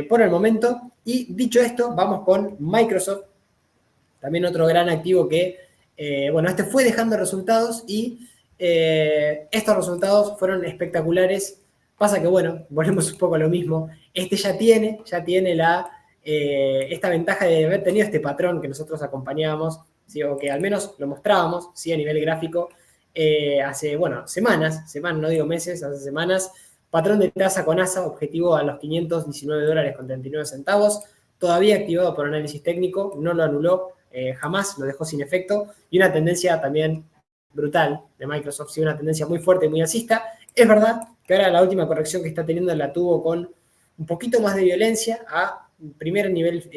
por el momento. Y dicho esto, vamos con Microsoft, también otro gran activo que, bueno, este fue dejando resultados y estos resultados fueron espectaculares. Pasa que, bueno, volvemos un poco a lo mismo. Este ya tiene esta ventaja de haber tenido este patrón que nosotros acompañábamos, ¿sí? O que al menos lo mostrábamos, ¿sí? A nivel gráfico hace, bueno, semanas, no digo meses, hace semanas. Patrón de tasa con ASA, objetivo a los $519.39, todavía activado por análisis técnico, no lo anuló, jamás lo dejó sin efecto, y una tendencia también brutal de Microsoft, sí, una tendencia muy fuerte y muy alcista. Es verdad que ahora la última corrección que está teniendo la tuvo con un poquito más de violencia a primer nivel,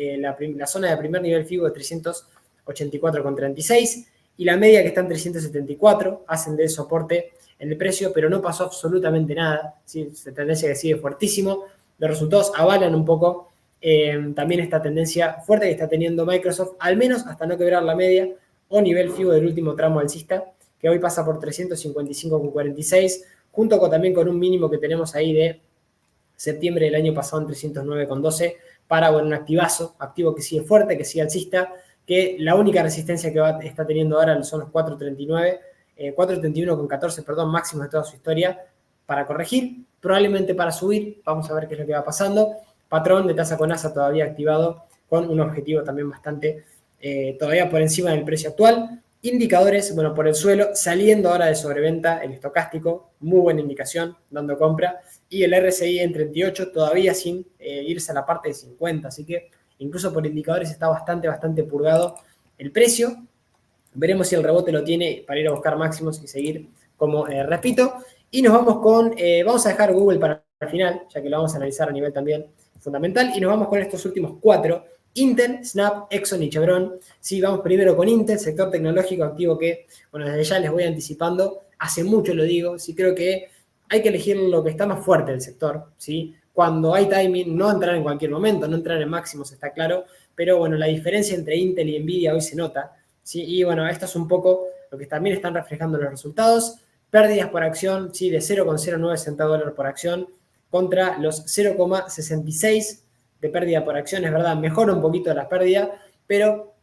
la zona de primer nivel FIBO de 384,36 y la media que está en 374, hacen de soporte en el precio, pero no pasó absolutamente nada, ¿sí? Esa tendencia que sigue fuertísimo. Los resultados avalan un poco también esta tendencia fuerte que está teniendo Microsoft, al menos hasta no quebrar la media o nivel FIBO del último tramo alcista, que hoy pasa por 355,46, junto también con un mínimo que tenemos ahí de septiembre del año pasado en 309,12, para, bueno, un activo que sigue fuerte, que sigue alcista, que la única resistencia que está teniendo ahora son los 4.39, 4.31,14, perdón, máximo de toda su historia, para corregir, probablemente para subir. Vamos a ver qué es lo que va pasando. Patrón de tasa con ASA todavía activado, con un objetivo también bastante todavía por encima del precio actual. Indicadores, bueno, por el suelo, saliendo ahora de sobreventa el estocástico, muy buena indicación, dando compra, y el RSI en 38, todavía sin irse a la parte de 50, así que incluso por indicadores está bastante purgado el precio. Veremos si el rebote lo tiene para ir a buscar máximos y seguir, como repito. Y nos vamos vamos a dejar Google para el final, ya que lo vamos a analizar a nivel también fundamental, y nos vamos con estos últimos cuatro: Intel, Snap, Exxon y Chevron. Sí, vamos primero con Intel, sector tecnológico, activo que, bueno, desde ya les voy anticipando, hace mucho lo digo, sí, creo que hay que elegir lo que está más fuerte del sector, ¿sí? Cuando hay timing, no entrar en cualquier momento, no entrar en máximos, está claro, pero bueno, la diferencia entre Intel y Nvidia hoy se nota, ¿sí? Y bueno, esto es un poco lo que también están reflejando los resultados. Pérdidas por acción, ¿sí? De 0,09 centavos de dólar por acción contra los 0,66 de pérdida por acción. Es verdad, mejora un poquito las pérdidas, pero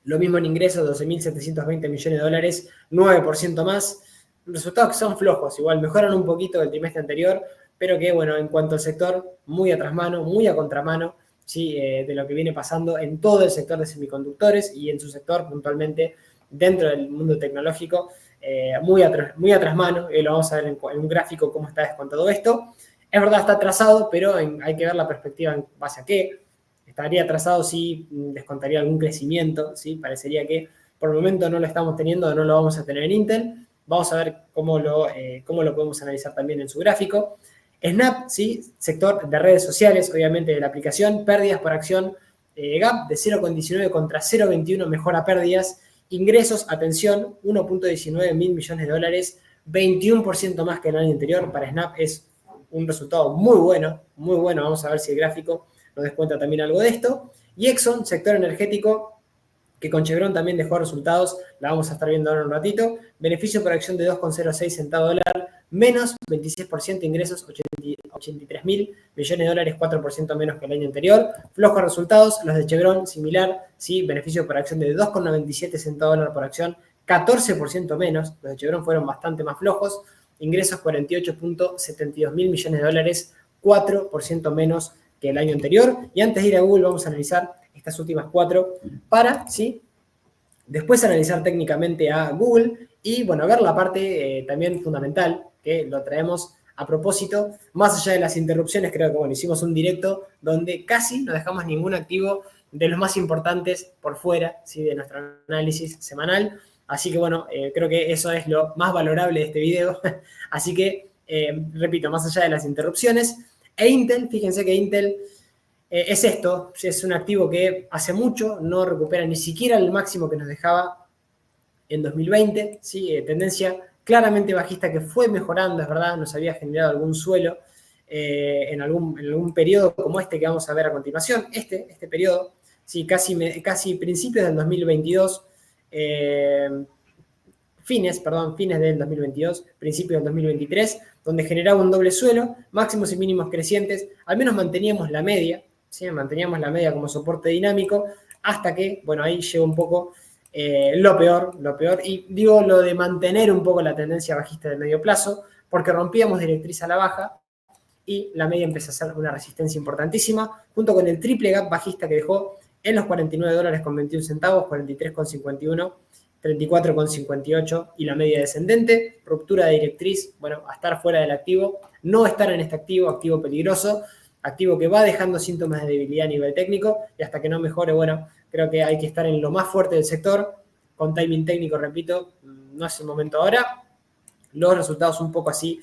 lo mismo en ingresos, 12.720 millones de dólares, 9% más. Resultados que son flojos, igual mejoran un poquito del trimestre anterior, pero que, bueno, en cuanto al sector, muy a trasmano, muy a contramano, ¿sí? De lo que viene pasando en todo el sector de semiconductores y en su sector puntualmente dentro del mundo tecnológico, muy a trasmano, lo vamos a ver en un gráfico cómo está descontado esto. Es verdad, está atrasado, pero hay que ver la perspectiva en base a qué. Estaría atrasado si descontaría algún crecimiento, ¿sí? Parecería que por el momento no lo estamos teniendo, no lo vamos a tener en Intel. Vamos a ver cómo lo podemos analizar también en su gráfico. Snap, ¿sí? Sector de redes sociales, obviamente de la aplicación, pérdidas por acción, gap de 0,19 contra 0,21, mejora pérdidas. Ingresos, atención, 1,19 mil millones de dólares, 21% más que el año anterior. Para Snap es un resultado muy bueno, muy bueno. Vamos a ver si el gráfico nos descuenta también algo de esto. Y Exxon, sector energético, que con Chevron también dejó resultados, la vamos a estar viendo ahora en un ratito. Beneficio por acción de 2,06 centavos de dólar, menos 26%, ingresos 83 mil millones de dólares, 4% menos que el año anterior. Flojos resultados, los de Chevron, similar, ¿sí? Beneficio por acción de 2,97 centavos de dólar por acción, 14% menos. Los de Chevron fueron bastante más flojos. Ingresos 48,72 mil millones de dólares, 4% menos que el año anterior. Y antes de ir a Google vamos a analizar estas últimas 4 para, ¿sí? Después analizar técnicamente a Google y, bueno, ver la parte también fundamental, que lo traemos a propósito. Más allá de las interrupciones, creo que, bueno, hicimos un directo donde casi no dejamos ningún activo de los más importantes por fuera, ¿sí? De nuestro análisis semanal. Así que, bueno, creo que eso es lo más valorable de este video. Así que, repito, más allá de las interrupciones. E Intel, fíjense que Intel es esto, es un activo que hace mucho no recupera ni siquiera el máximo que nos dejaba en 2020, ¿sí? Tendencia claramente bajista que fue mejorando, es verdad, nos había generado algún suelo en algún periodo como este que vamos a ver a continuación. Este periodo, ¿sí? Casi principios del 2022, fines del 2022, principios del 2023, donde generaba un doble suelo, máximos y mínimos crecientes, al menos manteníamos la media, ¿sí? Manteníamos la media como soporte dinámico, hasta que, bueno, ahí llegó un poco lo peor, y digo lo de mantener un poco la tendencia bajista de medio plazo, porque rompíamos directriz a la baja y la media empezó a ser una resistencia importantísima, junto con el triple gap bajista que dejó en los 49 dólares con 21 centavos, 43,51, 34,58 y la media descendente, ruptura de directriz, bueno, a estar fuera del activo, no estar en este activo peligroso, activo que va dejando síntomas de debilidad a nivel técnico y hasta que no mejore, bueno, creo que hay que estar en lo más fuerte del sector, con timing técnico, repito, no es el momento ahora, los resultados un poco así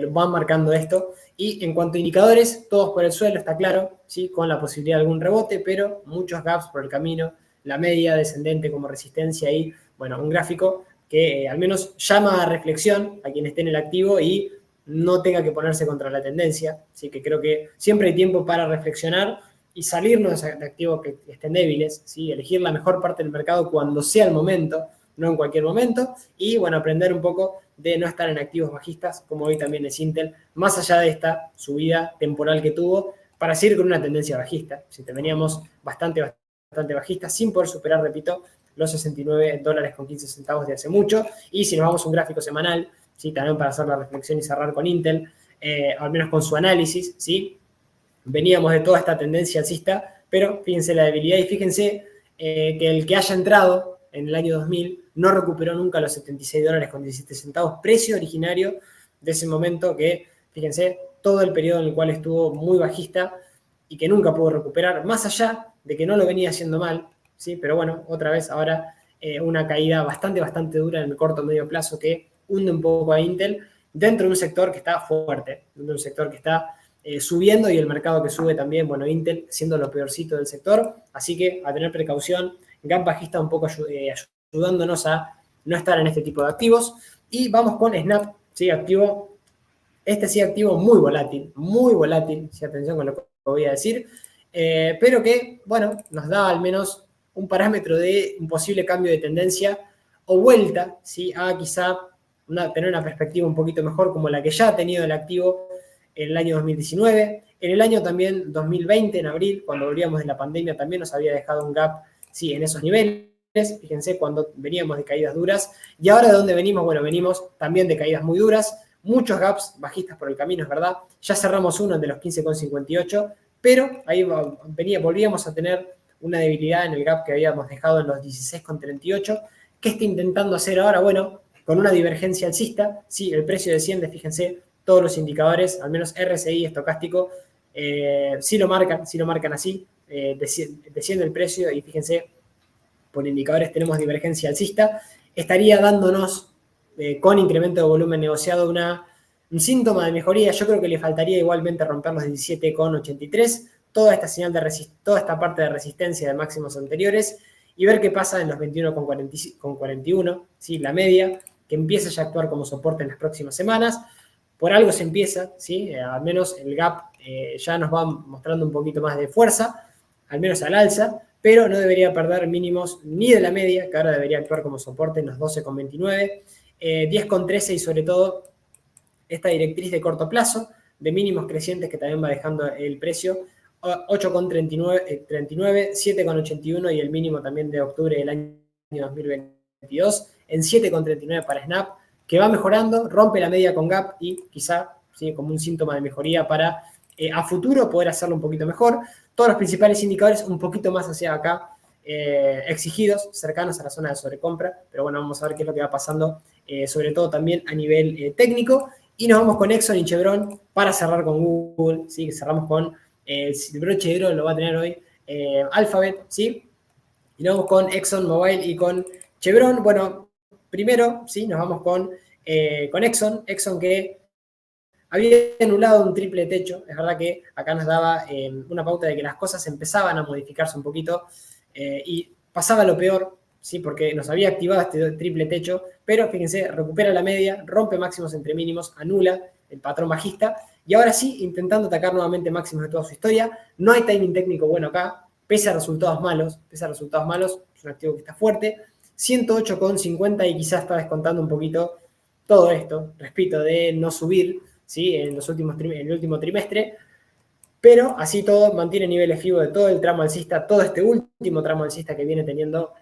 van marcando esto. Y en cuanto a indicadores, todos por el suelo, está claro, ¿sí? Con la posibilidad de algún rebote, pero muchos gaps por el camino, la media descendente como resistencia y, bueno, un gráfico que al menos llama a reflexión a quien esté en el activo y no tenga que ponerse contra la tendencia. Así que creo que siempre hay tiempo para reflexionar y salirnos de activos que estén débiles, ¿sí? Elegir la mejor parte del mercado cuando sea el momento, no en cualquier momento, y, bueno, aprender un poco de no estar en activos bajistas, como hoy también es Intel, más allá de esta subida temporal que tuvo, para seguir con una tendencia bajista. Si te veníamos bastante bajista, sin poder superar, repito, los 69 dólares con 15 centavos de hace mucho. Y si nos vamos a un gráfico semanal, ¿sí? También para hacer la reflexión y cerrar con Intel, al menos con su análisis, ¿sí? Veníamos de toda esta tendencia alcista, pero fíjense la debilidad y fíjense que el que haya entrado en el año 2000 no recuperó nunca los 76 dólares con 17 centavos, precio originario de ese momento que, fíjense, todo el periodo en el cual estuvo muy bajista y que nunca pudo recuperar, más allá de que no lo venía haciendo mal, ¿sí? Pero bueno, otra vez ahora una caída bastante dura en el corto medio plazo que hunde un poco a Intel dentro de un sector que está fuerte, dentro de un sector que está subiendo y el mercado que sube también, bueno, Intel siendo lo peorcito del sector, así que a tener precaución, gap bajista un poco ayudándonos a no estar en este tipo de activos. Y vamos con Snap, ¿sí? Activo, sí activo muy volátil, si atención con lo que voy a decir, pero que, bueno, nos da al menos un parámetro de un posible cambio de tendencia o vuelta, ¿sí? A quizá tener una perspectiva un poquito mejor como la que ya ha tenido el activo en el año 2019. En el año también 2020, en abril, cuando volvíamos de la pandemia, también nos había dejado un gap, sí, en esos niveles. Fíjense, cuando veníamos de caídas duras. Y ahora, ¿de dónde venimos? Bueno, venimos también de caídas muy duras, muchos gaps bajistas por el camino, es verdad. Ya cerramos uno de los 15,58, pero ahí volvíamos a tener una debilidad en el gap que habíamos dejado en los 16,38. ¿Qué está intentando hacer ahora? Bueno, con una divergencia alcista, sí, el precio desciende, fíjense, todos los indicadores, al menos RSI, estocástico, sí lo marcan así, desciende el precio y fíjense, por indicadores tenemos divergencia alcista, estaría dándonos con incremento de volumen negociado un síntoma de mejoría. Yo creo que le faltaría igualmente romper los 17,83, toda esta parte de resistencia de máximos anteriores y ver qué pasa en los 21,41, ¿sí? La media, que empieza ya a actuar como soporte en las próximas semanas. Por algo se empieza, ¿sí? Al menos el gap ya nos va mostrando un poquito más de fuerza, al menos al alza, pero no debería perder mínimos ni de la media, que ahora debería actuar como soporte en los 12,29, 10,13 y sobre todo esta directriz de corto plazo de mínimos crecientes que también va dejando el precio, 8,39, 7,81 y el mínimo también de octubre del año 2022 en 7,39 para Snap, que va mejorando, rompe la media con gap y quizá, ¿sí?, como un síntoma de mejoría para a futuro poder hacerlo un poquito mejor. Todos los principales indicadores un poquito más hacia acá, exigidos, cercanos a la zona de sobrecompra, pero bueno, vamos a ver qué es lo que va pasando, sobre todo también a nivel técnico. Y nos vamos con Exxon y Chevron para cerrar con Google, ¿sí? Que cerramos con el broche de oro, lo va a tener hoy Alphabet, ¿sí? Y nos vamos con Exxon Mobil y con Chevron. Bueno, primero, ¿sí? Nos vamos con Exxon. Exxon que había anulado un triple techo. Es verdad que acá nos daba una pauta de que las cosas empezaban a modificarse un poquito y pasaba lo peor, ¿sí? Porque nos había activado este triple techo, pero fíjense, recupera la media, rompe máximos entre mínimos, anula el patrón bajista y ahora sí, intentando atacar nuevamente máximos de toda su historia. No hay timing técnico bueno acá, pese a resultados malos, es un activo que está fuerte, 108,50 y quizás está descontando un poquito todo esto, repito, de no subir, ¿sí? En el último trimestre, pero así todo mantiene niveles FIBO de todo el tramo alcista, todo este último tramo alcista que viene teniendo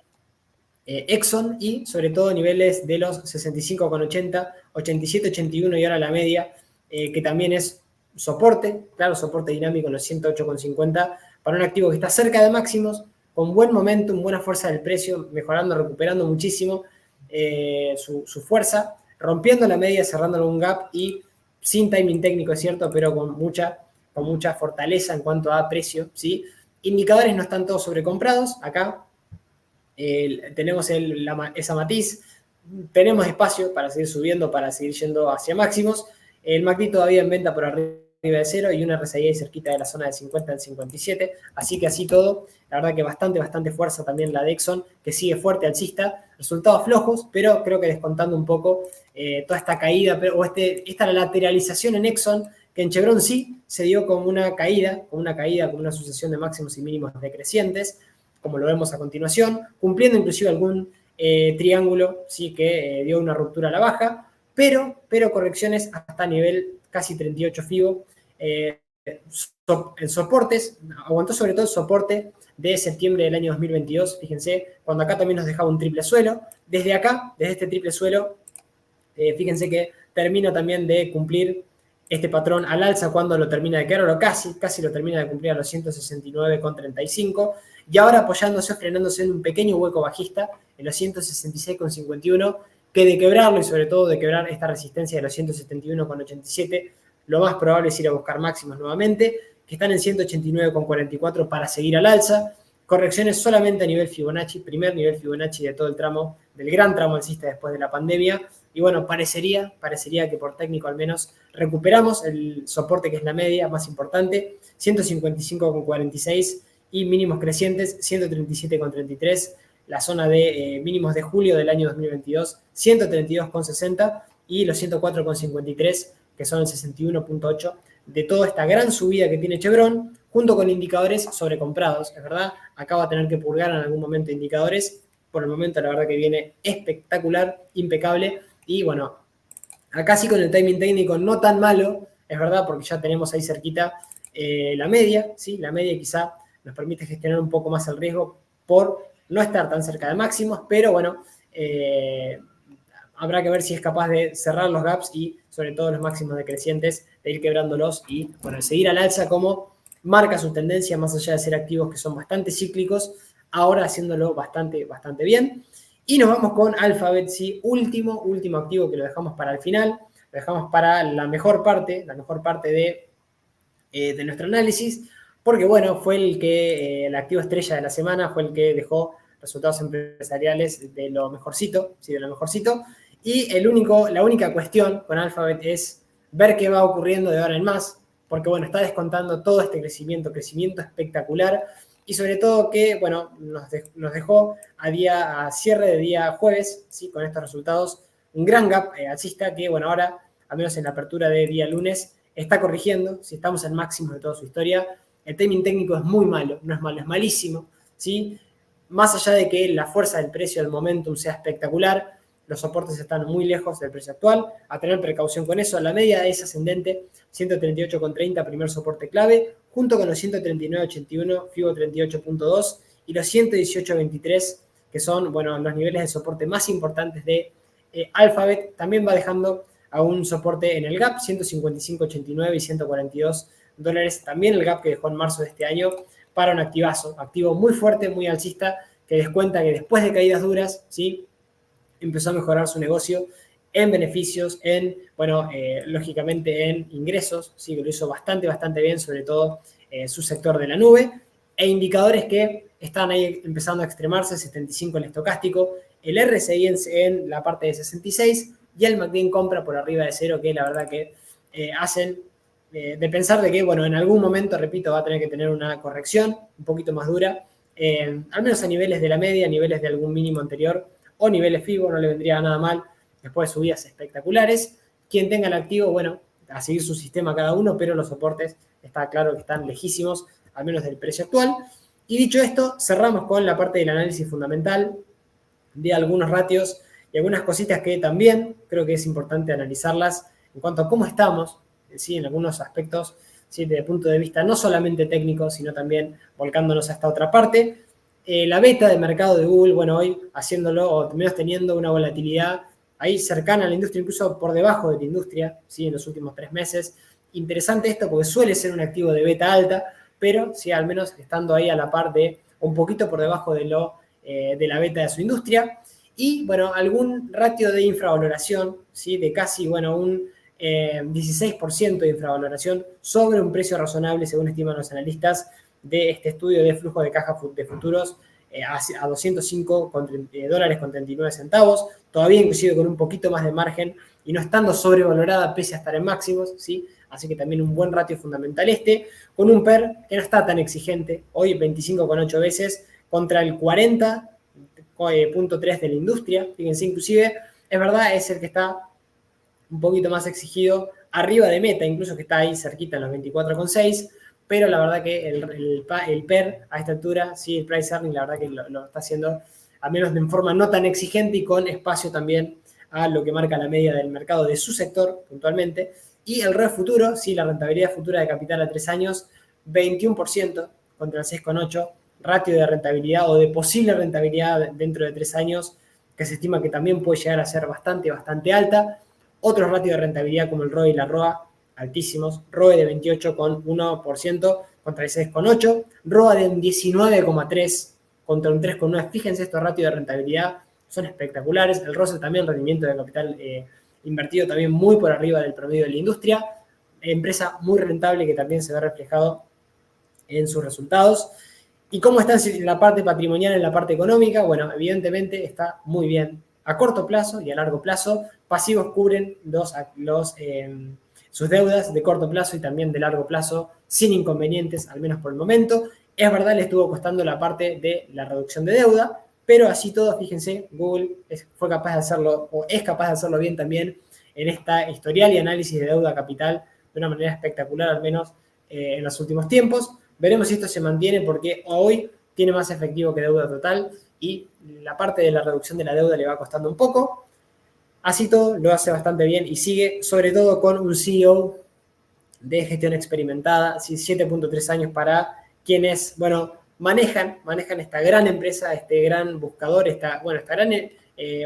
Exxon y sobre todo niveles de los 65,80, 87,81 y ahora la media, que también es soporte, claro, soporte dinámico en los 108,50 para un activo que está cerca de máximos, con buen momentum, buena fuerza del precio, mejorando, recuperando muchísimo su fuerza, rompiendo la media, cerrando un gap y sin timing técnico, es cierto, pero con mucha fortaleza en cuanto a precio, ¿sí? Indicadores no están todos sobrecomprados, acá tenemos esa matiz, tenemos espacio para seguir subiendo, para seguir yendo hacia máximos. El MACD todavía en venta por arriba de cero y una RSI cerquita de la zona de 50 al 57, así que así todo, la verdad que bastante fuerza también la de Exxon, que sigue fuerte alcista, resultados flojos, pero creo que descontando un poco toda esta caída, o esta lateralización en Exxon, que en Chevron sí se dio como una caída, como una sucesión de máximos y mínimos decrecientes, como lo vemos a continuación, cumpliendo inclusive algún triángulo, sí, que dio una ruptura a la baja, pero correcciones hasta nivel casi 38 FIBO. En soportes, aguantó sobre todo el soporte de septiembre del año 2022, fíjense, cuando acá también nos dejaba un triple suelo. Desde acá, desde este triple suelo, fíjense que termina también de cumplir este patrón al alza cuando lo termina de quedar, o casi lo termina de cumplir a los 169,35, y ahora apoyándose o frenándose en un pequeño hueco bajista en los 166,51, que de quebrarlo y sobre todo de quebrar esta resistencia de los 171,87, lo más probable es ir a buscar máximos nuevamente, que están en 189,44 para seguir al alza. Correcciones solamente a nivel Fibonacci, primer nivel Fibonacci de todo el tramo, del gran tramo alcista después de la pandemia. Y bueno, parecería que por técnico al menos recuperamos el soporte que es la media más importante, 155,46 y mínimos crecientes, 137,33, la zona de mínimos de julio del año 2022, 132,60 y los 104,53, que son el 61,8 de toda esta gran subida que tiene Chevron, junto con indicadores sobrecomprados, es verdad, acá va a tener que purgar en algún momento indicadores, por el momento la verdad que viene espectacular, impecable, y bueno, Acá sí con el timing técnico no tan malo, es verdad, porque ya tenemos ahí cerquita la media, ¿sí? La media quizá nos permite gestionar un poco más el riesgo por no estar tan cerca de máximos, pero bueno, habrá que ver si es capaz de cerrar los gaps y sobre todo los máximos decrecientes, de ir quebrándolos y bueno, seguir al alza como marca su tendencia, más allá de ser activos que son bastante cíclicos, ahora haciéndolo bastante, bastante bien. Y nos vamos con Alphabet, sí, último activo que lo dejamos para el final, lo dejamos para la mejor parte de nuestro análisis, porque bueno, fue el activo estrella de la semana, fue el que dejó resultados empresariales de lo mejorcito, sí, de lo mejorcito, y la única cuestión con Alphabet es ver qué va ocurriendo de ahora en más, porque bueno, está descontando todo este crecimiento espectacular, y sobre todo que, bueno, nos dejó a cierre de día jueves, ¿sí? Con estos resultados, un gran gap alcista que, bueno, ahora, al menos en la apertura de día lunes, está corrigiendo, si estamos en máximos de toda su historia, el timing técnico es muy malo, no es malo, es malísimo, ¿sí? Más allá de que la fuerza del precio, el momentum sea espectacular, los soportes están muy lejos del precio actual, a tener precaución con eso, la media es ascendente, 138,30 primer soporte clave, junto con los 139,81, FIBO 38,2 y los 118,23, que son, bueno, los niveles de soporte más importantes de Alphabet. También va dejando a un soporte en el gap, 155,89 y 142 dólares, también el gap que dejó en marzo de este año para un activo muy fuerte, muy alcista, que descuenta que después de caídas duras, ¿sí? Empezó a mejorar su negocio en beneficios, bueno, lógicamente en ingresos, sí, que lo hizo bastante, bastante bien, sobre todo su sector de la nube, e indicadores que están ahí empezando a extremarse, 75 el estocástico, el RSI en la parte de 66 y el MACD compra por arriba de 0, que la verdad que hacen de pensar de que, bueno, en algún momento, repito, va a tener que tener una corrección un poquito más dura, al menos a niveles de la media, a niveles de algún mínimo anterior, o niveles FIBO, no le vendría nada mal, después de subidas espectaculares. Quien tenga el activo, bueno, a seguir su sistema cada uno, pero los soportes está claro que están lejísimos, al menos del precio actual. Y dicho esto, cerramos con la parte del análisis fundamental de algunos ratios y algunas cositas que también creo que es importante analizarlas en cuanto a cómo estamos, ¿sí? En algunos aspectos, ¿sí? Desde el punto de vista no solamente técnico, sino también volcándonos a esta otra parte. La beta de mercado de Google, bueno, hoy haciéndolo o menos teniendo una volatilidad ahí cercana a la industria, incluso por debajo de la industria, ¿sí? En los últimos 3 meses. Interesante esto porque suele ser un activo de beta alta, pero sí, al menos estando ahí a la par de un poquito por debajo de la beta de su industria. Y, bueno, algún ratio de infravaloración, ¿sí? De casi, bueno, un 16% de infravaloración sobre un precio razonable, según estiman los analistas, de este estudio de flujo de caja de futuros a 205 dólares con 39 centavos, todavía inclusive con un poquito más de margen y no estando sobrevalorada pese a estar en máximos, ¿sí? Así que también un buen ratio fundamental con un PER que no está tan exigente, hoy 25,8 veces contra el 40,3 de la industria, fíjense, inclusive, es verdad, es el que está un poquito más exigido, arriba de Meta, incluso que está ahí cerquita en los 24,6, pero la verdad que el PER a esta altura, sí, el price earning, la verdad que lo está haciendo, al menos de forma no tan exigente y con espacio también a lo que marca la media del mercado de su sector puntualmente. Y el ROE futuro, sí, la rentabilidad futura de capital a 3 años, 21% contra el 6,8%, ratio de rentabilidad o de posible rentabilidad dentro de 3 años, que se estima que también puede llegar a ser bastante, bastante alta. Otros ratios de rentabilidad como el ROE y la ROA, altísimos. ROE de 28,1% contra el 6,8%. ROA de un 19,3% contra un 3,9%. Fíjense, estos ratios de rentabilidad son espectaculares. El ROCE también, rendimiento de capital invertido también muy por arriba del promedio de la industria. Empresa muy rentable que también se ve reflejado en sus resultados. ¿Y cómo está en la parte patrimonial, en la parte económica? Bueno, evidentemente está muy bien. A corto plazo y a largo plazo, pasivos cubren sus deudas de corto plazo y también de largo plazo sin inconvenientes, al menos por el momento. Es verdad, le estuvo costando la parte de la reducción de deuda, pero así todo, fíjense, Google fue capaz de hacerlo, o es capaz de hacerlo bien también en esta historial y análisis de deuda capital de una manera espectacular, al menos en los últimos tiempos. Veremos si esto se mantiene porque hoy tiene más efectivo que deuda total y la parte de la reducción de la deuda le va costando un poco. Así todo lo hace bastante bien y sigue sobre todo con un CEO de gestión experimentada, ¿sí? 7.3 años para quienes, bueno, manejan esta gran empresa, este gran buscador, esta gran,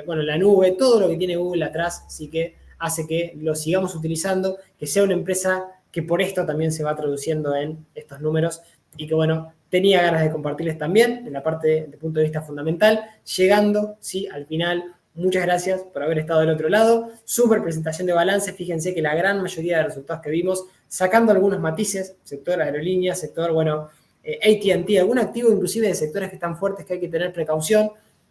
la nube, todo lo que tiene Google atrás, sí que hace que lo sigamos utilizando, que sea una empresa que por esto también se va traduciendo en estos números y que, bueno, tenía ganas de compartirles también en la parte de punto de vista fundamental, llegando, sí, al final. Muchas gracias por haber estado del otro lado. Súper presentación de balance. Fíjense que la gran mayoría de resultados que vimos, sacando algunos matices, sector aerolíneas, sector, bueno, AT&T, algún activo inclusive de sectores que están fuertes que hay que tener precaución.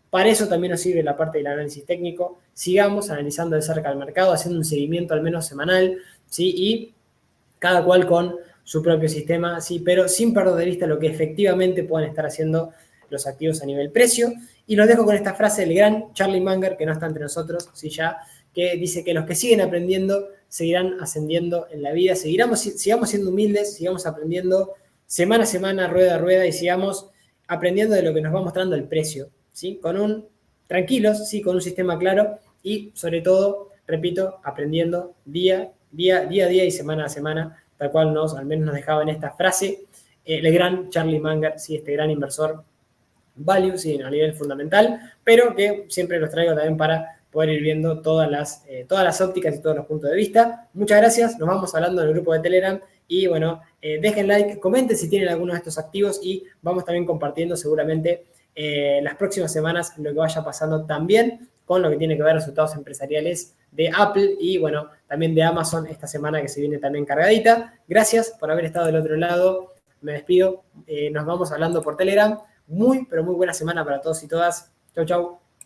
Para eso también nos sirve la parte del análisis técnico. Sigamos analizando de cerca el mercado, haciendo un seguimiento al menos semanal, ¿sí? Y cada cual con su propio sistema, ¿sí? Pero sin perder de vista lo que efectivamente puedan estar haciendo los activos a nivel precio. Y los dejo con esta frase del gran Charlie Munger, que no está entre nosotros, ¿sí? Ya, que dice que los que siguen aprendiendo seguirán ascendiendo en la vida, sigamos siendo humildes, sigamos aprendiendo semana a semana, rueda a rueda, y sigamos aprendiendo de lo que nos va mostrando el precio, ¿sí? Tranquilos, ¿sí? Con un sistema claro y sobre todo, repito, aprendiendo día a día y semana a semana, tal cual al menos nos dejaba en esta frase el gran Charlie Munger, ¿sí? Este gran inversor value, sí, a nivel fundamental, pero que siempre los traigo también para poder ir viendo todas las ópticas y todos los puntos de vista. Muchas gracias, nos vamos hablando en el grupo de Telegram y bueno, dejen like, comenten si tienen alguno de estos activos y vamos también compartiendo seguramente las próximas semanas lo que vaya pasando también con lo que tiene que ver resultados empresariales de Apple y bueno, también de Amazon esta semana que se viene también cargadita. Gracias por haber estado del otro lado, me despido, nos vamos hablando por Telegram. Muy, pero muy buena semana para todos y todas. Chau, chau.